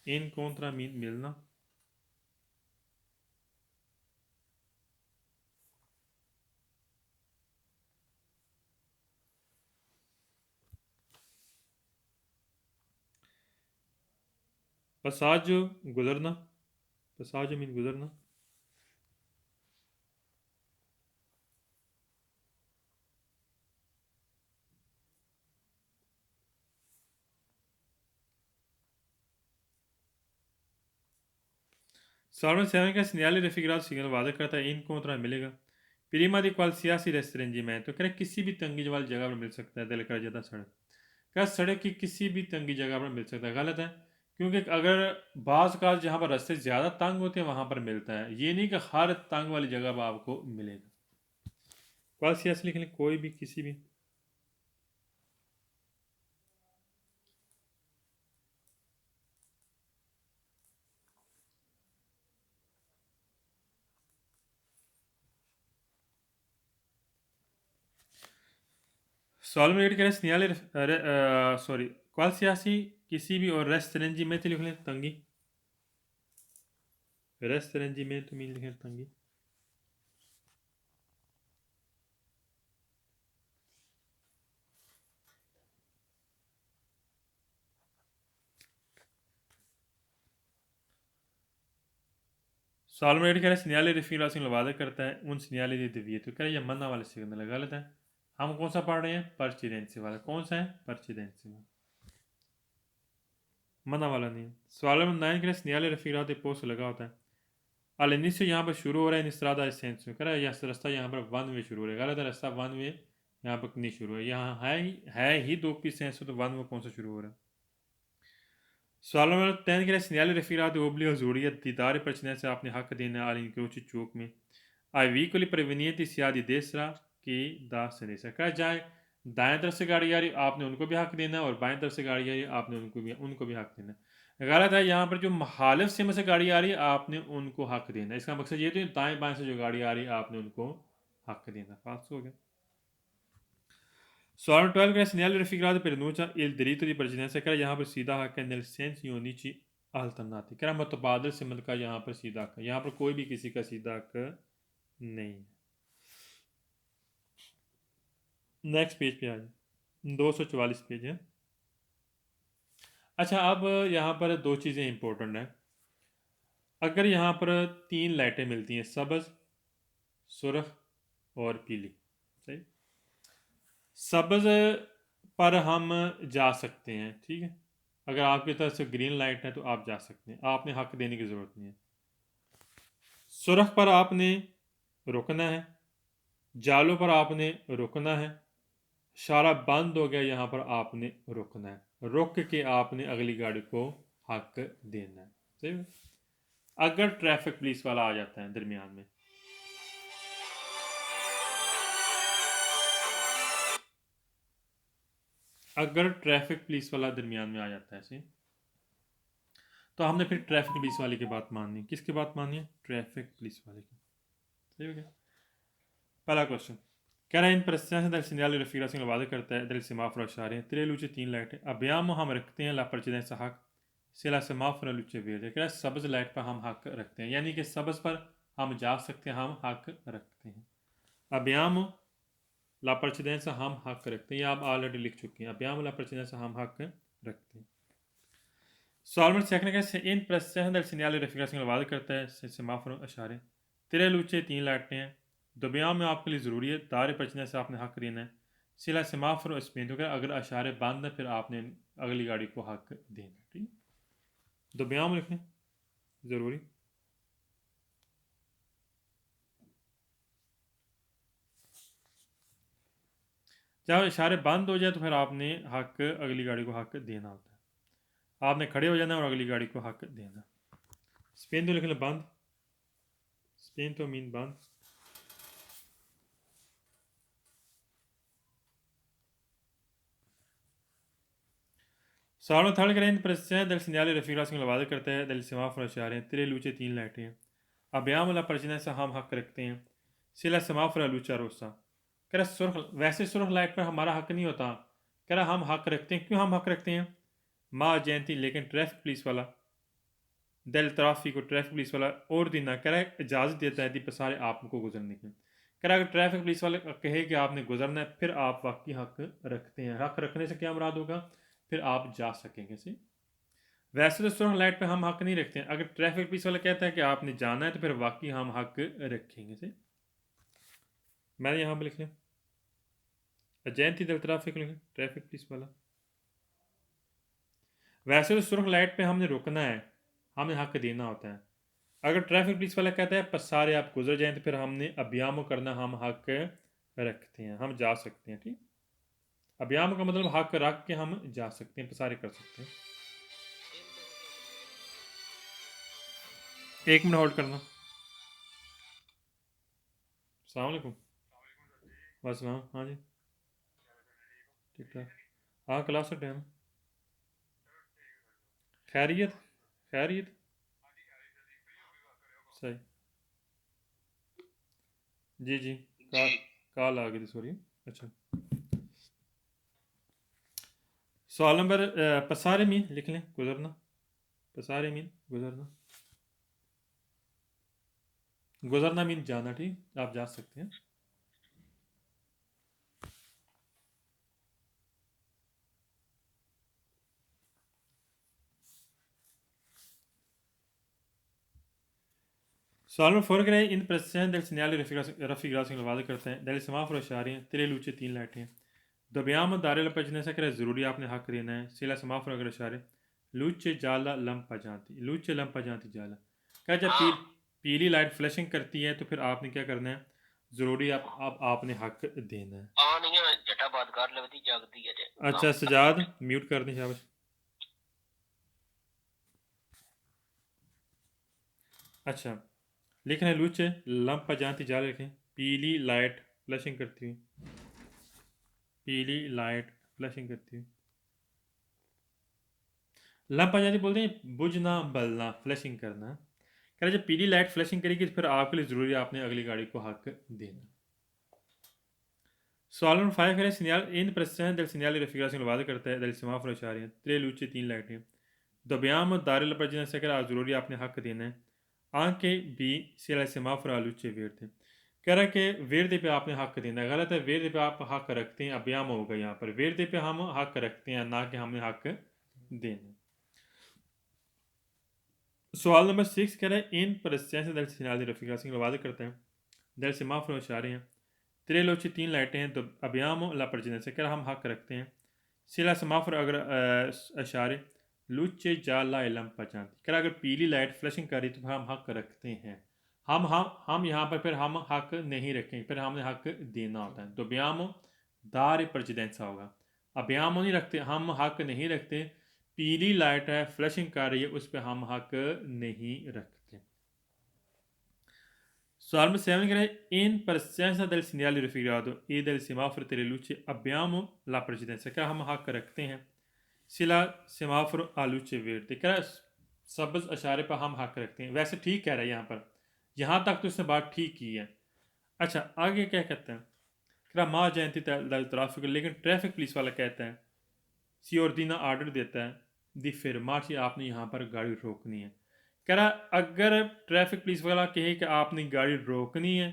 इन कॉन्ट्रा मीन मिलना, पसाजो गुजरना, पसाजो मीन गुजरना। सवाल 7 का सिग्नल रफीक सिग्नल वादा करता है इन कौन तरह मिलेगा प्रीमा दी क्वाल सियासी रेस्टोरेंट तो कह किसी भी तंगी वाली जगह पर मिल सकता है दिल कर ज़्यादा सड़क क्या सड़क की किसी भी तंगी जगह पर मिल सकता है, गलत है क्योंकि अगर बाज़ का जहाँ पर रास्ते ज़्यादा तंग होते हैं वहाँ पर मिलता है, ये नहीं कि हर तंग वाली जगह पर आपको मिलेगा। क्वाल सियासी लिख लें कोई भी किसी भी। सवाल में रेड करें सिग्नल सॉरी क्वाल सियासी किसी भी और रेस्टोरेंट में तो लिख लें तंगी, रेस्टोरेंट में तो मीन लिखें तंगी। सवाल में रेड करें सिग्नल रफीक सिग्नल वादा करता है उन सिग्नल दी दिव्य तो करें यह मन्ना वाले सिग्नल गलत है। हम कौन सा पढ़ रहे हैं परचिडेंसी वाला, कौन सा है परचिडेंसी वाला, मना वाला नहीं। सवाल नंबर 9 करें सिग्नल रफीक पोस्ट लगा होता है अल इनिशियो यहाँ पर शुरू हो रहा है निस्त्रादा सेंस में करें यह रास्ता यहाँ पर वन वे शुरू हो रहा है, गलत है रास्ता वन वे यहाँ पर नहीं शुरू है, यहाँ है ही दो पीस सेंस तो वन वे कौन सा शुरू हो रहा है। सवाल नंबर 10 के लिए सिग्नल रफीक ओबली और जोड़ियत दीदार परचने से आपने हक देना आल इंक्रोची चौक में आई वीकली प्रवीणियत सियादी देसरा की दास से देसरा कह जाए दाएं तरफ से गाड़ी आ रही आपने उनको भी हक देना और बाएं तरफ से गाड़ी आ रही आपने उनको भी हक देना। गलत है, यहाँ पर जो मुखालिफ से में से गाड़ी आ रही है आपने उनको हक देना, इसका मकसद ये तो दाएं बाएं से जो गाड़ी आ रही है आपने उनको हक देना। फास्ट हो गया। सवाल 12 का signal Rafiq per nuncia il diritto di precedenza, यहाँ पर सीधा हक है nel senso onici अल्टरनाती कह रहा मुतबादिल सिमत का यहाँ पर सीधा हक, यहाँ पर कोई भी किसी का सीधा हक नहीं है। नेक्स्ट पेज पे आ जाए, 244 पेज है। अच्छा, अब यहाँ पर दो चीज़ें इंपॉर्टेंट हैं। अगर यहाँ पर तीन लाइटें मिलती हैं, सब्ज, सुर्ख और पीली, सही। सब्ज पर हम जा सकते हैं, ठीक है। अगर आपकी तरफ से ग्रीन लाइट है तो आप जा सकते हैं, आपने हक देने की ज़रूरत नहीं है। सुर्ख पर आपने रुकना है, जालों पर आपने रुकना है, इशारा बंद हो गया, यहाँ पर आपने रुकना है, रुक के आपने अगली गाड़ी को हक देना है, सही है। अगर ट्रैफिक पुलिस वाला आ जाता है दरमियान में, अगर ट्रैफिक पुलिस वाला दरमियान में आ जाता है ऐसे, तो हमने फिर ट्रैफिक पुलिस वाले की बात माननी है। किसकी बात माननी है? ट्रैफिक पुलिस वाले की, सही हो गया। पहला क्वेश्चन कह रहा है इन परिस्थितियों del segnale raffigurazione वादे करता है del semaforo a share tre luci तीन लाइटें abbiamo हम रखते हैं la precedenza हक से la semaforo luce verde, कह रहा है सब्ज लाइट पर हम हक रखते हैं, यानी कि सब्ज पर हम जा सकते हैं, हम हक रखते हैं। abbiamo la precedenza हम हक रखते हैं, ये आप ऑलरेडी लिख चुके हैं। abbiamo la precedenza हम हक रखते हैं। सॉल्वर सेकंड का इन परिस्थितियों del segnale raffigurazione वादे करता है semaforo a share tre luci तीन लाइटें हैं, दुबिया में आपके लिए ज़रूरी है, दारे पचने से आपने हक देना है। सिला समाफर और स्पेन, तो अगर अशारे बंद है फिर आपने अगली गाड़ी को हक देना, ठीक है। दुबिया में लिखने ज़रूरी। जब इशारे बंद हो जाए तो फिर आपने हक अगली गाड़ी को हक देना होता है, आपने खड़े हो जाना और अगली गाड़ी को हक देना। स्पेन तो लिख लें बंद, स्पेन तो मीन बंद। सालों थर्ड करें परिस्थितियाँ del segnale raffigurazione वादे करता है del semaforo a share तेरे लूचे तीन लाइटें हैं, abbiamo la precedenza हम हक रखते हैं, सिला semaforo luce rossa, कह रहा सुर्ख, वैसे सुर्ख लाइट पर हमारा हक नहीं होता, कह रहा हम हक रखते हैं। क्यों हम हक रखते हैं? माँ जयंती, लेकिन ट्रैफिक पुलिस वाला del traffico ट्रैफिक पुलिस वाला और दिन ना, कह रहा है इजाज़त देता है दी पसारे आपको गुजरने की। कह रहा है अगर ट्रैफिक पुलिस वाले कहे कि आपने गुजरना है फिर आप वाकई हक रखते हैं। हक रखने से क्या मुराद होगा? फिर आप जा सकेंगे से। वैसे तो सुरंग लाइट पे हम हक नहीं रखते हैं, अगर ट्रैफिक पुलिस वाला कहता है कि आपने जाना है तो फिर वाकई हम हक रखेंगे से। मैंने यहाँ पर लिख लिया जयंती दल ट्रैफिक लिख, ट्रैफिक पुलिस वाला। वैसे तो सुरंग लाइट पे हमने रुकना है, हमें हक देना होता है। अगर ट्रैफिक पुलिस वाला कहता है पसारे आप गुजर जाएं तो फिर हमने अभियाम करना, हम हक रखते हैं, हम जा सकते हैं, ठीक। अभियाम का मतलब हक रख के हम जा सकते हैं, पसारे कर सकते हैं। एक मिनट होल्ड करना। अस्सलाम वालेकुम। बस हाँ जी, ठीक ठाक। हाँ क्लास का टाइम। खैरियत, खैरियत सही। जी जी, कॉल आ गई थी, सॉरी। अच्छा, सवाल नंबर पसारे मीन लिख लें, गुजरना, पसारे मीन गुजरना, गुजरना मीन जाना, ठीक, आप जा सकते हैं। सवाल नंबर 4 करें इन प्रश्न del segnale raffigurazione वादे करते हैं del semaforo इशारे हैं तेरे लूचे तीन लाइटें हैं, दबियाम दारे लपचने से करे ज़रूरी आपने हक देना है, सिला समाफर अगर इशारे लूचे जाला लंपा जाती, लूचे लंपा जाती जाला, क्या जब पीली लाइट फ्लैशिंग करती है तो फिर आपने क्या करना है? ज़रूरी आपने हक देना है। जटा बात कर लेती जागती है। अच्छा सजाद म्यूट कर दें, शाबाश। अच्छा, लिखना है लूचे लंपा जाती जाला, लिखें पीली लाइट फ्लैशिंग करती हुई, पीली लाइट फ्लैशिंग करती हुई। लंपा जाती बोलते हैं बुझना बलना, फ्लैशिंग करना। कह रहे जब पीली लाइट फ्लैशिंग करेगी तो फिर आपके लिए ज़रूरी है आपने अगली गाड़ी को हक देना। सवाल नंबर 5 है सिग्नल इन प्रश्न del segnale raffigurazione वादे करता है del semaforo इशारे हैं tre luci तीन लाइटें, Dobbiamo dare la precedenza che ज़रूरी आपने हक देना है anche B se la semaforo a luce verde। कह रहा है कि वेर्दे पे आपने हक देना है। गलत है, वेर्दे पे आप हक रखते हैं, अभियाम होगा यहाँ पर। वेर्दे पे हम हक रखते हैं, ना कि हमने हक देना। सवाल नंबर 6 कह रहा है इन presenza del segnale di raffigurazione वादा करते हैं del semaforo इशारे हैं तेरे लोचे 3 लाइटें हैं तो abbiamo la precedenza कह रहा हम हक रखते हैं se la semaforo अगर इशारे luce gialla e lampeggianti कह रहा अगर पीली लाइट फ्लैशिंग कर रही तो हम हक रखते हैं। हम यहाँ पर फिर हम हक नहीं रखेंगे, फिर हमने हक देना होता है। तो abbiamo dare precedenza होगा। abbiamo नहीं रखते, हम हक नहीं रखते। पीली लाइट है, फ्लैशिंग कर रही है, उस पर हम हक नहीं रखते। सवाल में 7 कह रहे हैं इन presenza del segnale raffigurato e del semaforo delle luci abbiamo la precedenza क्या हम हक रखते हैं सिला सेमाफोर आलू चे वेट कह रहा है सब्ज इशारे पर हम हक रखते हैं। वैसे ठीक कह रहा है यहाँ पर, यहाँ तक तो उसने बात ठीक की है। अच्छा आगे क्या कहते हैं कह रहा माँ जयंती ट्रैफिक, लेकिन ट्रैफिक पुलिस वाला कहता है सी ऑर्डिना ऑर्डर देता है दी फरमाची आपने यहाँ पर गाड़ी रोकनी है। कह रहा अगर ट्रैफिक पुलिस वाला कहे कि आपने गाड़ी रोकनी है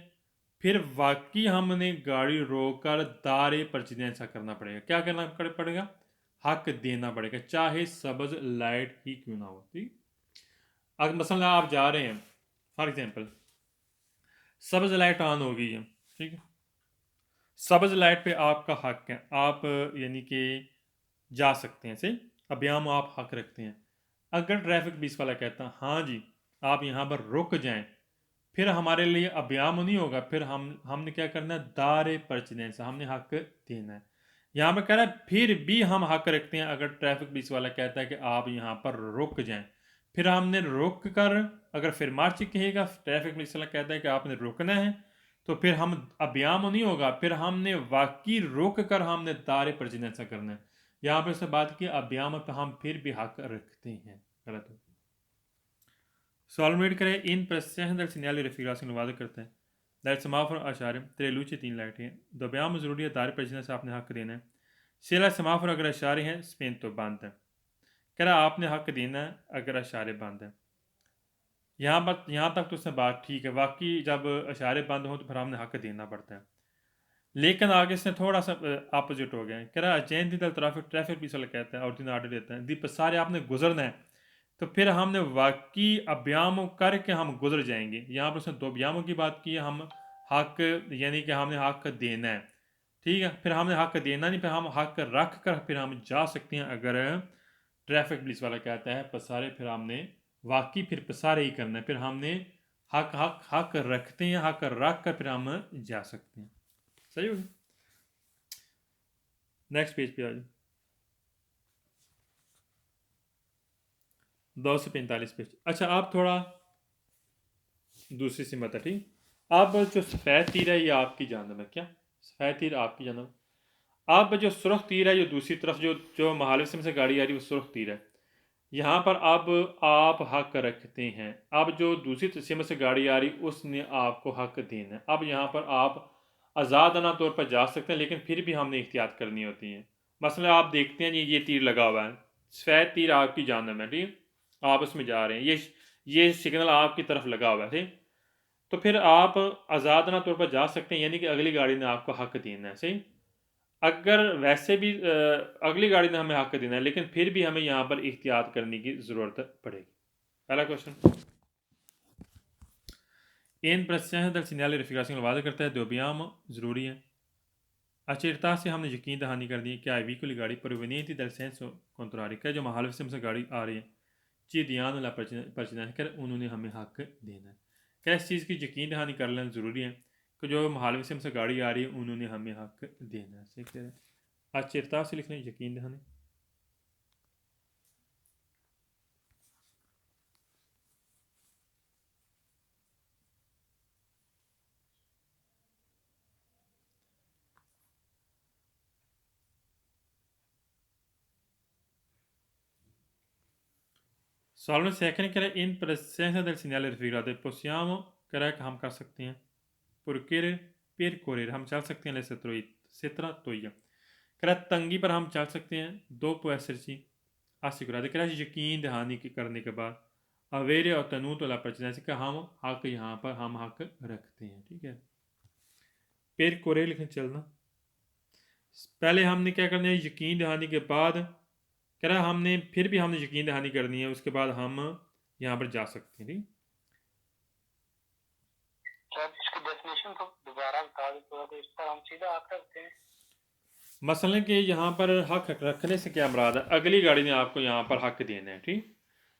फिर वाकई हमने गाड़ी रोक कर दारे परचिदेंसा करना पड़ेगा। क्या करना पड़ेगा? हक देना पड़ेगा, चाहे सब्ज लाइट ही क्यों ना हो। ठीक, अगर मसला आप जा रहे हैं फॉर एग्जांपल सब्ज लाइट ऑन हो गई है, ठीक है, सब्ज लाइट पे आपका हक है, आप यानी कि जा सकते हैं से अभियाम आप हक रखते हैं। अगर ट्रैफिक पुलिस वाला कहता है हाँ जी आप यहाँ पर रुक जाएं, फिर हमारे लिए अभियाम नहीं होगा, फिर हमने क्या करना है दारे परचिनेंसा, हमने हक देना है। यहाँ पर कह रहा है फिर भी हम हक रखते हैं। अगर ट्रैफिक पुलिस वाला कहता है कि आप यहाँ पर रुक जाएं, फिर हमने रुक कर अगर फिर मार्च कहेगा, ट्रैफिक पुलिस वाला कहता है कि आपने रुकना है, तो फिर हम अभियाम नहीं होगा, फिर हमने वाकई रुक कर हमने दारे परचिनेंसा करना है। यहाँ पर से बात की अभियाम पर हम फिर भी हक रखते हैं। गलत है। सवाल में करें इन presenza del segnale di raffigurazione वादा करते हैं दैट समाफर अशारे तेरे लूचे 3 लाइटें हैं दो बयाम ज़रूरी है दारे परिचय से आपने हक देना है। सेला समाफर अगर अशारे हैं स्पेन तो बंद है। कह रहा आपने हक देना है अगर अशारे बंद है। यहाँ तक तो उसने बात ठीक है, वाकई जब अशारे बंद हो तो फिर हमने हक देना पड़ता है। लेकिन आगे इसने थोड़ा सा अपोजिट हो गया है। कह रहा जैन दिन ट्रैफिक पुलिस वाला कहता है और दिन ऑर्डर देता है दीप सारे आपने गुजरना है, तो फिर हमने वाकई अभियामों करके हम गुजर जाएंगे। यहाँ पर उसने दो अभियामों की बात की है, हम हक यानी कि हमने हक देना है, ठीक है, फिर हमने हक देना नहीं, फिर हम हक रख कर फिर हम जा सकते हैं। अगर ट्रैफिक पुलिस वाला कहता है पसारे, फिर हमने वाकई फिर पसारे ही करना है, फिर हमने हक रखते हैं, हक रख कर फिर हम जा सकते हैं। सही होगी। नेक्स्ट पेज पे आ जाओ 245 पेज। अच्छा आप थोड़ा दूसरी सिमत है, ठीक। अब जो सफ़ेद तीर है ये आपकी जानब है, क्या सफ़ेद तीर आपकी जानब। अब जो सुरख तीर है, जो दूसरी तरफ जो महालवी सिम से गाड़ी आ रही है वो सुरख तीर है। यहाँ पर अब आप हक रखते हैं। अब जो दूसरी सिम से गाड़ी आ रही उसने आपको हक देना है। अब यहाँ पर आप आज़ादाना तौर पर जा सकते हैं, लेकिन फिर भी हमने एहतियात करनी होती है। मसला आप देखते हैं ये तीर लगा हुआ है, सफ़ेद तीर आपकी जानब है, ठीक, आप उसमें जा रहे हैं, ये सिग्नल आपकी तरफ लगा हुआ है, ठीक। तो फिर आप आज़ादाना तौर पर जा सकते हैं, यानी कि अगली गाड़ी ने आपको हक देना है, सही। अगर वैसे भी अगली गाड़ी ने हमें हक देना है, लेकिन फिर भी हमें यहाँ पर एहतियात करने की ज़रूरत पड़ेगी। पहला question in presenza del segnale di raffigurazione वादा करता है दो अभियाम ज़रूरी है। अचेरता से हमने यकीन दहानी कर दी क्या व्हीकल गाड़ी provenienti dal senso contrario, क्या जो महालवी से गाड़ी आ रही है ची दियान ला परचना कर उन्होंने हमें हक देना है। क्या इस चीज़ की यकीन दहानी कर लेना ज़रूरी है कि जो महालवी से गाड़ी आ रही है उन्होंने हमें हक देना है। सीख रहे अचेरता से लिखना यकीन दहानी। सवाल में सेकंड कह रहा है इन presenza del segnale raffigurato possiamo कह रहा है कि हम कर सकते हैं percorrere हम चल सकते हैं सेत्रा तोइया कह रहा है तंगी पर हम चल सकते हैं दो può esserci assicurate कह रहा है यकीन दहानी करने के बाद अवेरे और तनू तो ला pertinenza का हम हक यहाँ पर हम हक रखते हैं, ठीक है। फिर कोरे लिखने चलना, पहले हमने क्या करना है, यकीन दहानी के बाद कह रहा है हमने फिर भी हमने यकीन दहानी करनी है, उसके बाद हम यहाँ पर जा सकते हैं, ठीक। इसकी डेफिनेशन को दोबारा बता दो तो इस पर हम सीधा हक रखते हैं। मसलन कि यहाँ पर हक रखने से क्या मुराद है, अगली गाड़ी ने आपको यहाँ पर हक देना है, ठीक।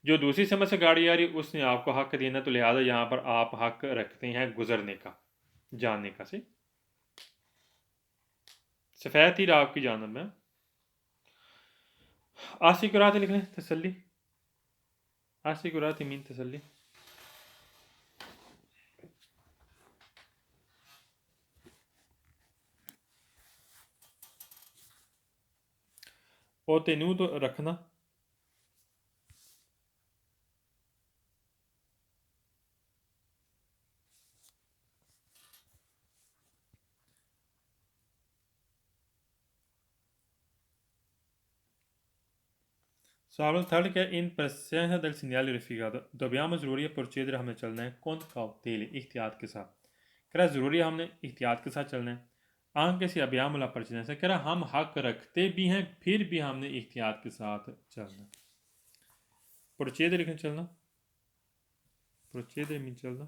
जो दूसरी समझ से गाड़ी आ रही उसने आपको हक देना, तो लिहाजा यहाँ पर आप हक रखते हैं गुजरने का, जानने का। से सफ़ेद तीर आपकी जानब में आसिकुरात लिख लें, तसल्ली, आसिकुरात मीन तसल्ली। और तेनू तो रखना, सवाल थर्ड क्या इन presenza del segnale verificato dobbiamo ज़रूरी है procedere, हमें चलना है con cautela, एहतियात के साथ। कह रहा ज़रूरी है हमने एहतियात के साथ चलना है। आंके से abbiamo la precedenza, कह रहा हम हक रखते भी हैं फिर भी हमने एहतियात के साथ चलना। procedere लिखने चलना, procedere में चलना,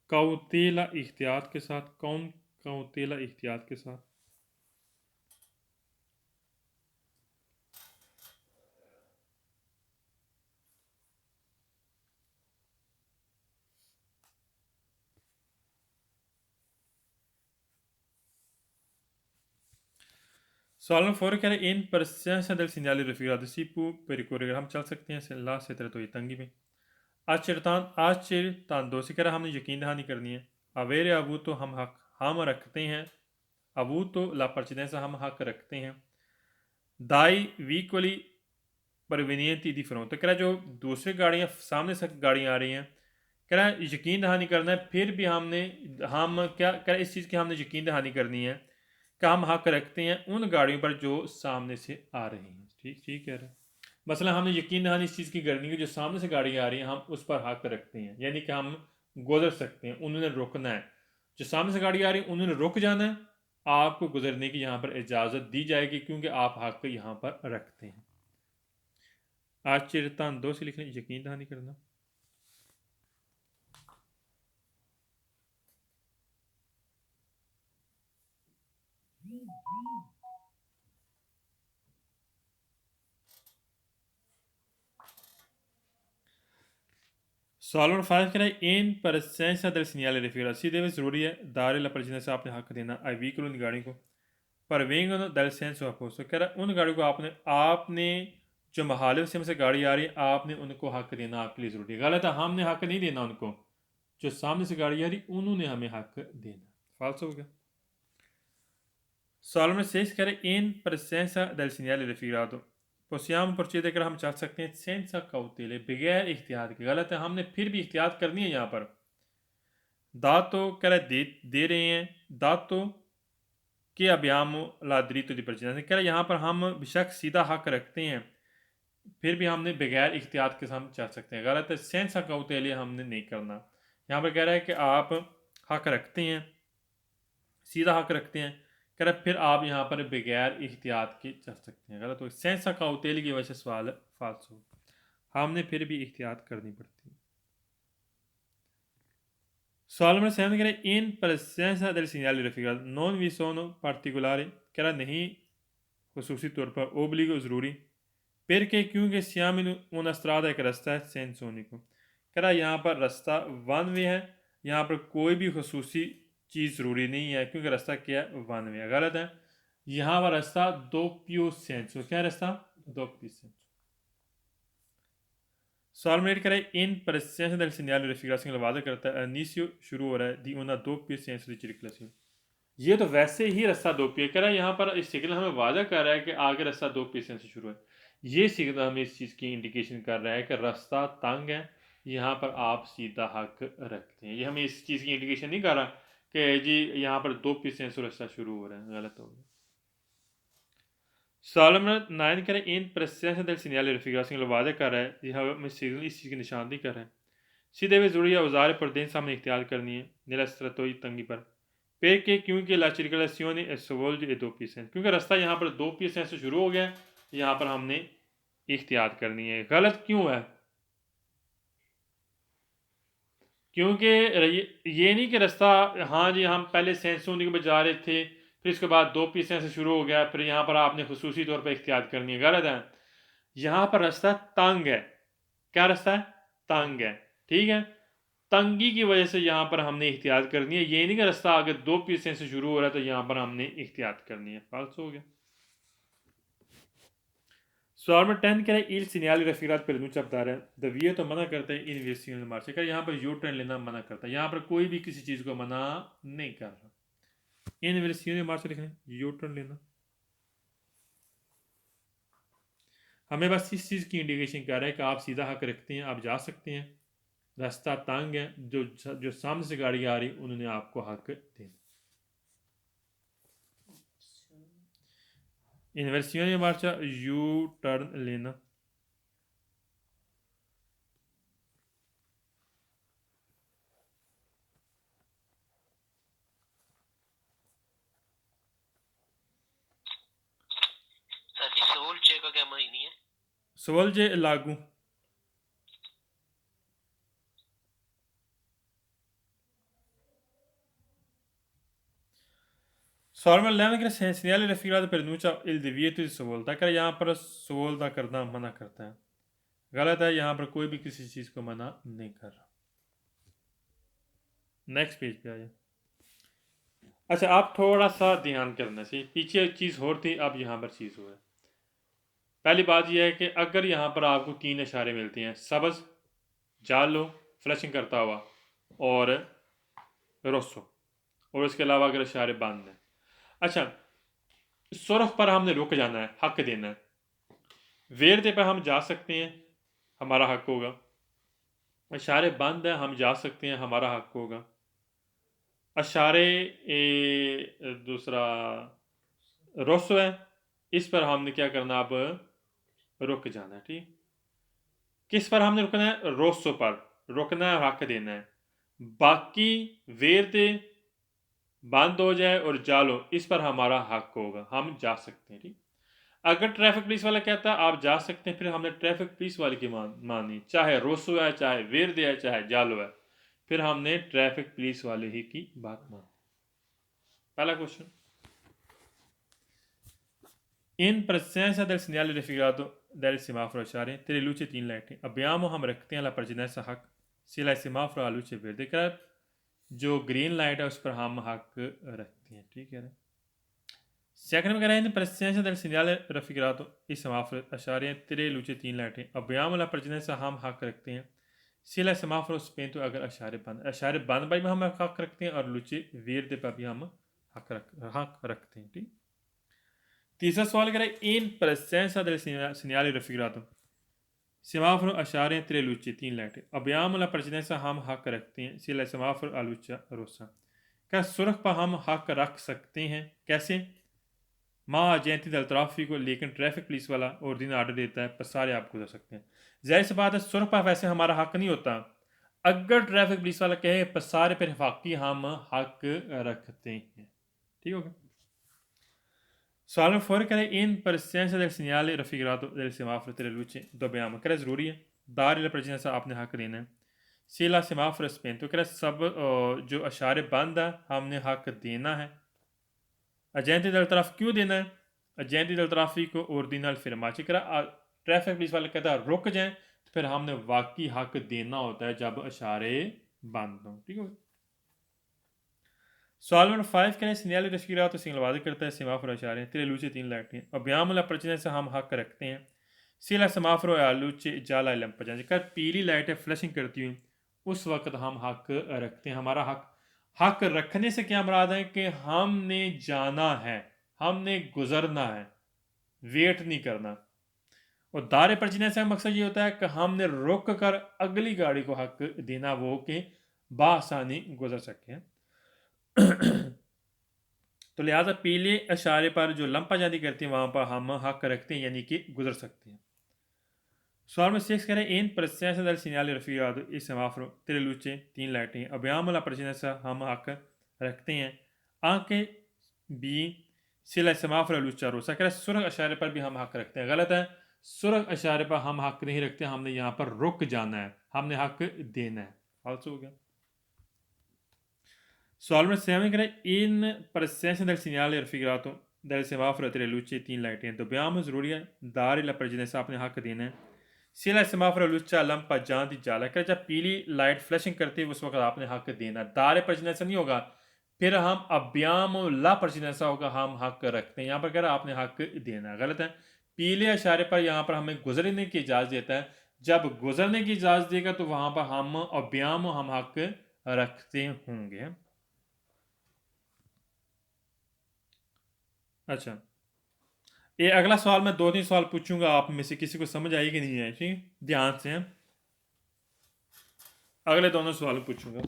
काउतेला एहतियात के साथ, कौन काउतेला एहतियात के साथ। सवाल फॉर कह रहे इन presenza del segnale verificato si può percorrere, हम चल सकते हैं ला से तरह तो ये तंगी में। आश्चर्यतान दो से कह रहा हमने यकीन दहानी करनी है। अवेरे अबू तो हम हक हम रखते हैं, अबू तो ला परचिनेंसा हम हक रखते हैं। दाई वीकली परवीनियंती दी फ्रंट, तो कह रहा जो दूसरी गाड़ियाँ सामने से गाड़ियाँ आ रही हैं, कह रहा यकीन दहानी करना है फिर भी हमने हम क्या कह रहा इस चीज़ की हमने यकीन दहानी करनी है कि हम हक रखते हैं उन गाड़ियों पर जो सामने से आ रही हैं, ठीक ठीक कह रहे हैं। मसला हमने यकीन दहानी इस चीज़ की करनी है जो सामने से गाड़ी आ रही है हम उस पर हक रखते हैं, यानी कि हम गुजर सकते हैं, उन्होंने रुकना है। जो सामने से गाड़ी आ रही है उन्होंने रुक जाना है, आपको गुजरने की यहाँ पर इजाज़त दी जाएगी क्योंकि आप हक यहाँ पर रखते हैं। आश्चर्यतान दो से लिख लें, यकीन दहानी करना। सवाल नंबर 5 कह रहा है इन presenza del segnale verificato si deve ज़रूरी है दारे ला परचिनेंसा आपने हक देना आई व्हीकल उन गाड़ी को परवेंगनो del senso opposto, कह रहा उन गाड़ी को आपने जो महालिफ से गाड़ी आ रही है आपने उनको हक देना आपके लिए ज़रूरी है। गलत है, हमने हक नहीं देना उनको, जो सामने से गाड़ी आ रही उन्होंने हमें हक देना। फाल्सो हो गया। सवाल नंबर 6 कह रहे इन presenza del segnale verificato possiamo procedere, कर हम चल सकते हैं senza cautela, बगैर एहतियात के। गलत है, हमने फिर भी एहतियात करनी है। यहाँ पर दातो कह रहे दे रहे हैं, दातो के abbiamo la diritto di precedenza, कह रहे यहाँ पर हम बेशक सीधा हक रखते हैं फिर भी हमने बगैर एहतियात के हम चल सकते हैं। गलत है, senza cautela हमने नहीं करना। यहाँ पर कह रहा है कि आप हक रखते हैं, सीधा हक रखते हैं, कह रहा फिर आप यहाँ पर बगैर एहतियात के चल सकते हैं। गलत हो, सेंसा काउतेली की वजह से सवाल फाल्स हो, हमने फिर भी एहतियात करनी पड़ती है। सवाल नंबर 7 कह रहे इन presenza del segnale verificato non vi sono particolari, कह रहा नहीं खसूसी तौर पर ओब्लिगो ज़रूरी, perché क्योंकि siamo in una strada एक रास्ता है senza unico, कह रहा यहाँ पर रास्ता वन वे है, यहाँ पर कोई भी खसूसी चीज़ ज़रूरी नहीं है क्योंकि रास्ता क्या है वन वे। गलत है, यहाँ पर रास्ता दो पियो सेंसो, क्या रास्ता दो पियो सेंसो। सवाल में करें इन presenza del segnale verificazione का वादा करता है इनिशियो शुरू हो रहा है दी una doppia senso di circolazione, ये तो वैसे ही रास्ता दो पियो कह रहा है। यहाँ पर इस सिग्नल हमें वादा कर रहा है कि आगे रास्ता दो पियो से शुरू है, ये सिग्नल हमें इस चीज़ की इंडिकेशन कर रहा है कि रास्ता तंग है यहाँ पर आप सीधा हक रखते हैं। ये हमें इस चीज़ की इंडिकेशन नहीं कर रहा कि जी यहाँ पर 2 पीसें से रास्ता शुरू हो रहा है, गलत हो गया। सवाल नंबर 9 कह रहे हैं इन presenza del segnale raffigurazione वादे कर रहा है, यह हमें सिग्नल इस चीज़ की निशानदेही कर रहा है। सीधे हुए ज़रूरी औजार partenza हमने इख्तियार करनी है nella strettoia तंगी पर। perché क्योंकि la circolazione è svolge e 2 pieces, क्योंकि रास्ता यहाँ पर 2 pieces से शुरू हो गया, यहाँ पर हमने इख्तियार करनी है। गलत क्यों है? क्योंकि ये नहीं कि रास्ता, हाँ जी हम पहले सेंसोनी में जा रहे थे, फिर इसके बाद 2 पीसें से शुरू हो गया, फिर यहाँ पर आपने खुसूसी तौर पर इख्तियार करनी है। गलत है। यहाँ पर रास्ता तंग है। क्या रास्ता है? तंग है। ठीक है, तंगी की वजह से यहाँ पर हमने इख्तियार करनी है। ये नहीं कि रास्ता अगर 2 पीसें से शुरू हो रहा है तो यहाँ पर हमने इख्तियार करनी है। फाल्स हो गया। सवाल में 10 कह रहे हैं il segnale raffigurato per denuncia है द वीए तो मना करता है इन वेस्टिंग मार्च का, यहाँ पर यू टर्न लेना मना करता है। यहाँ पर कोई भी किसी चीज़ को मना नहीं कर रहा। इन वेस्टिंग मार्च लिखने यू टर्न लेना, हमें बस इस चीज़ की इंडिकेशन कर रहा है कि आप सीधा हक रखते हैं, आप जा सकते हैं। रास्ता तंग है, जो सामने से गाड़ी आ रही उन्होंने आपको हक देना। इन्वर्सियों मार्चा यू टर्न लेना, सर जी सोल चे का क्या मायने है? सोल जे लागू। Sorma l'anno che segnale raffigurato per denuncia il divieto di svolta कर यहाँ पर सवोल्ता करना मना करता है। गलत है, यहाँ पर कोई भी किसी चीज़ को मना नहीं कर रहा। नेक्स्ट पेज पे आइए। अच्छा, आप थोड़ा सा ध्यान करना चाहिए, पीछे चीज़ और थी, अब यहाँ पर चीज़ हो है। पहली बात यह है कि अगर यहाँ पर आपको 3 इशारे मिलते हैं, सब्ज, जालो फ्लशिंग करता हुआ और रोसो, और इसके अलावा अगर इशारे बंद हैं, अच्छा सुर्ख पर हमने रुक जाना है, हक देना है। वेरते पर हम जा सकते हैं, हमारा हक होगा। इशारे बंद है, हम जा सकते हैं, हमारा हक होगा। इशारे दूसरा रोसो है, इस पर हमने क्या करना, अब रुक जाना है। ठीक, किस पर हमने रुकना है? रोसो पर रुकना है, हक देना है। बाकी वेरते बंद हो जाए और जालो, इस पर हमारा हक होगा, हम जा सकते हैं। ठीक, अगर ट्रैफिक पुलिस वाला कहता है आप जा सकते हैं, फिर हमने ट्रैफिक पुलिस वाले की मानी, चाहे रोसो है, चाहे वेरदे है, चाहे जालो है, फिर हमने ट्रैफिक पुलिस वाले ही की बात मानी। पहला question, in presenza del segnale raffigurato del semaforo a Ciare tre luci 3 लाइटें, abbiamo हम रखते हैं la precedenza हक se la semaforo a luce verde कर, जो ग्रीन लाइट है उस पर हम हक रखते हैं। ठीक है, सेकंड में कह रहे हैं presenza del segnale raffigurato il semaforo a Ciare tre luci 3 लाइटें, abbiamo la precedenza हम हक रखते हैं se la semaforo spento अगर अशारे बंद पर भी हम हक रखते हैं और luce verde पर भी हम हक रखते हैं। ठीक, तीसरा सवाल कह रहे हैं इन presenza del segnale raffigurato semaforo a Ciare tre luci 3 लाइटें, abbiamo la precedenza हम हक रखते हैं se la semaforo a luce rossa, क्या सुर्ख पर हम हक रख सकते हैं? कैसे? माँ एजेंटी दल ट्राफिक, लेकिन ट्रैफिक पुलिस वाला और दिन आर्डर देता है सारे आप गुजर सकते हैं। जाहिर सी बात है सुर्ख पर वैसे हमारा हक नहीं होता। अगर ट्रैफिक पुलिस वाला कहे पसारे पर वाकई हम हक रखते हैं। ठीक हो गया। सवाल में फौर करें इन presenza del segnale raffigurato del semaforo tre luci dobbiamo, क्या ज़रूरी है दार या presenza आपने हक देना है। se la semaforo spento, क्या सब जो इशारे बंद है हमने हक देना है। एजेंटी दल तरफ क्यों देना है? एजेंटी दल ट्राफिक ordinal fermarsi, करा ट्रैफिक पुलिस वाले कहता है रुक जाएं, तो फिर हमने वाकई हक देना होता है जब इशारे बंद हों। ठीक है। सवाल नंबर 5 करें segnale raffigurato सिग्नल वादे करता है सेमाफोर इशारे तेरे luci 3 लाइटें, abbiamo la precedenza हम हक रखते हैं se la semaforo a luce gialla e lampeggiante, कर पीली लाइटें फ्लशिंग करती हुई उस वक्त हम हक रखते हैं। हमारा हक रखने से क्या मुराद है कि हमने जाना है, हमने गुजरना है, वेट नहीं करना। और दारे पर जीने से मकसद ये होता है कि हमने रुक कर अगली गाड़ी को हक देना, वो कि बासानी गुजर सके। तो लिहाजा पीले इशारे पर जो लंपा जारी करती हैं वहां पर हम हक रखते हैं, यानी कि गुजर सकते हैं। सवाल में 6 करें इन presenza del segnale raffigurato il semaforo, 3 luci, 3 लाइटें, abbiamo la precedenza, हम हक रखते हैं। anche B se il semaforo è luce rossa, कह रहा है सुरख इशारे पर भी हम हक रखते हैं। गलत है, सुरख इशारे पर हम हक नहीं रखते, हमने यहाँ पर रुक जाना है, हमने हक देना है। फालतू हो गया। सवाल में 7 करें इन presenza del segnale raffigurato del semaforo, 3 luci, 3 लाइटें, dobbiamo ज़रूरी है dare la precedenza, आपने हक देना है। सीला समाफर लुच्चा लंपा जांदी जाला, क्या जब पीली लाइट फ्लैशिंग करती है उस वक्त आपने हक देना। दारे परजिनेसा नहीं होगा, फिर हम अब्याम ला परजिनेसा होगा, हम हक रखते हैं। यहाँ पर कह रहा है आपने हक देना, गलत है। पीले इशारे पर यहाँ पर हमें गुजरने की इजाज़त देता है, जब गुजरने की इजाज़त देगा तो वहाँ पर हम अब्याम हम हक रखते होंगे। अच्छा, ये अगला सवाल मैं 2-3 सवाल पूछूंगा, आप में से किसी को समझ आई कि नहीं आई, ठीक, ध्यान से। अगले दोनों सवाल पूछूंगा,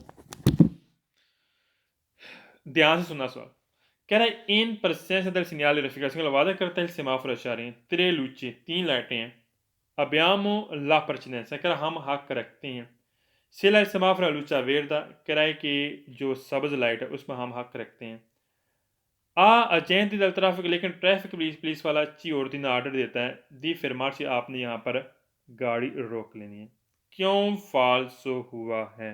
ध्यान से सुनना सवाल। कह रहा है इन presenza del segnale raffigurazione वादा करता है सेमाफोर इशारे, 3 luci, 3 लाइटें हैं, abbiamo la precedenza, कह रहा हम हक रखते हैं। se il semaforo è luce verde, कह रहा है कि जो सब्ज लाइट है उसमें हम हक रखते हैं। agenti del traffico, लेकिन ट्रैफिक पुलिस वाला ची और दिन आर्डर देता है दी फिरमार से आपने यहाँ पर गाड़ी रोक लेनी है। क्यों फाल्सो हुआ है?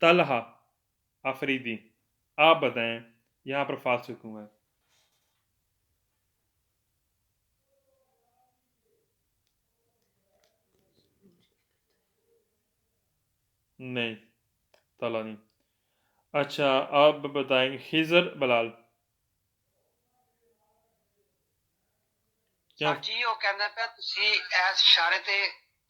तलहा अफरीदी, आप बताएं यहाँ पर फाल्सो क्यों है? नहीं, तला नहीं। अच्छा, आप बताएंगे हिजर बलाल क्या? ਸਰ ਜੀ ਉਹ ਕਹਿੰਦਾ ਪਿਆ ਤੁਸੀਂ ਇਸ ਇਸ਼ਾਰੇ ਤੇ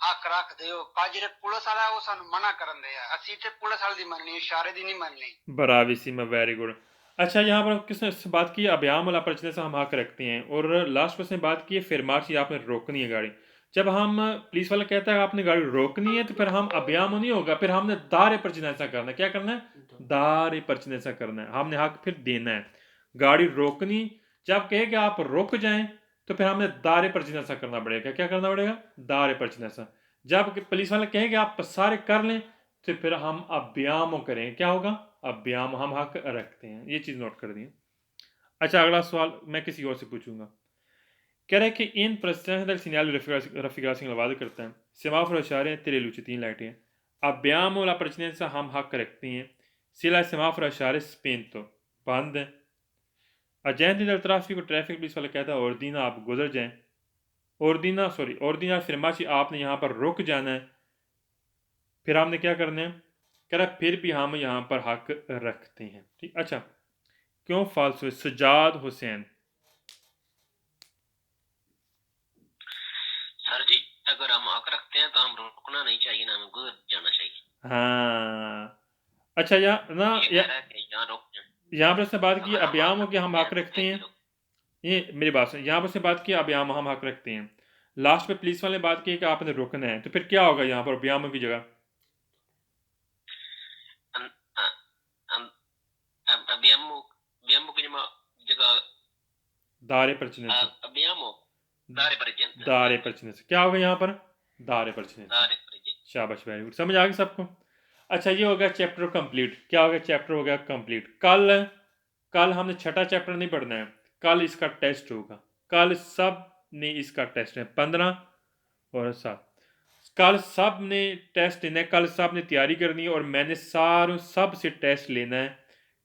ਹੱਕ ਰੱਖਦੇ ਹੋ, ਪਰ ਜਿਹੜੇ ਪੁਲਿਸ ਵਾਲਾ ਉਹ ਸਾਨੂੰ ਮਨਾ ਕਰਨ ਦੇ ਆ, ਅਸੀਂ ਤੇ ਪੁਲਿਸ ਵਾਲੇ ਦੀ ਮੰਨਣੀ, ਇਸ਼ਾਰੇ ਦੀ ਨਹੀਂ ਮੰਨਣੀ। बराबर सी में वेरी गुड। अच्छा, यहाँ पर किसने बात की अभ्याम वाला प्रचने से हम हक रखते हैं, और लास्ट में बात की है फिरमार से आपने रोकनी है गाड़ी। जब हम पुलिस वाला कहता है आपने गाड़ी रोकनी है तो फिर हम अभ्याम नहीं होगा, फिर हमने दारे परचनेसा करना है। क्या करना है? दारे परचनेसा करना है, हमने हक फिर देना है। गाड़ी रोकनी, जब कहे कि आप रुक जाएं तो फिर हमने दारे परचनेसा करना पड़ेगा। क्या करना पड़ेगा? दारे परचनेसा। जब पुलिस वाले कहें कि आप सारे कर लें तो फिर हम अभ्याम करें, क्या होगा? अभ्याम, हम हक रखते हैं। ये चीज़ नोट कर दी। अच्छा, अगला सवाल मैं किसी और से पूछूंगा। कह रहे हैं कि इन presenza del segnale raffigurazione वादा करता है सेमाफोर इशारे, 3 luci, 3 लाइटें, abbiamo la precedenza, हम हक रखते हैं। se il semaforo इशारे spento, बंद है। agenti del traffico, traffic police वाला कहता है ordina, आप गुजर जाएं। ordina fermarsi, आपने यहाँ पर रुक जाना है। फिर हमने क्या करना है? कह रहा फिर भी हम यहाँ पर हक रखते हैं, ठीक। अच्छा, क्यों फाल्सो? सजाद हुसैन, सर जी अगर हम हक रखते हैं तो हम रुकना नहीं चाहिए ना, हमें गुजर जाना चाहिए। हाँ। अच्छा, यहाँ पर उसने बात की अभ्याम हो कि हम हक रखते हैं। ये मेरी बात सुन, यहाँ पर उसने बात की अभ्याम हम हक रखते हैं। लास्ट पे पुलिस वाले ने बात की कि आपने रुकना है, तो फिर क्या होगा यहाँ पर अभ्याम की जगह? दारे परचने से, दारे परचने से क्या होगा यहाँ पर? दारे परचने से। शाबाश, वेरी गुड, समझ आ गई सबको। अच्छा, ये हो गया चैप्टर कंप्लीट। क्या हो गया? चैप्टर हो गया कंप्लीट। कल हमने छठा चैप्टर नहीं पढ़ना है, कल इसका टेस्ट होगा। कल सब ने इसका टेस्ट है, 15 और 7। कल सब ने टेस्ट लेना है, कल सब ने तैयारी करनी है, और मैंने सब से टेस्ट लेना है।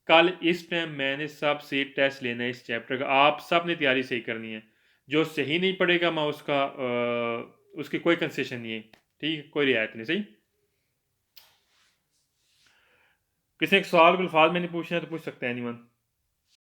कल इस टाइम मैंने सब से टेस्ट लेना है इस चैप्टर का। आप सब ने तैयारी सही करनी है। जो सही नहीं पड़ेगा मैं उसकी कोई कंसेशन नहीं है, ठीक है, कोई रियायत नहीं। सही, किसी एक सवाल को अल्फाज में नहीं पूछना है तो पूछ सकते हैं एनीवन।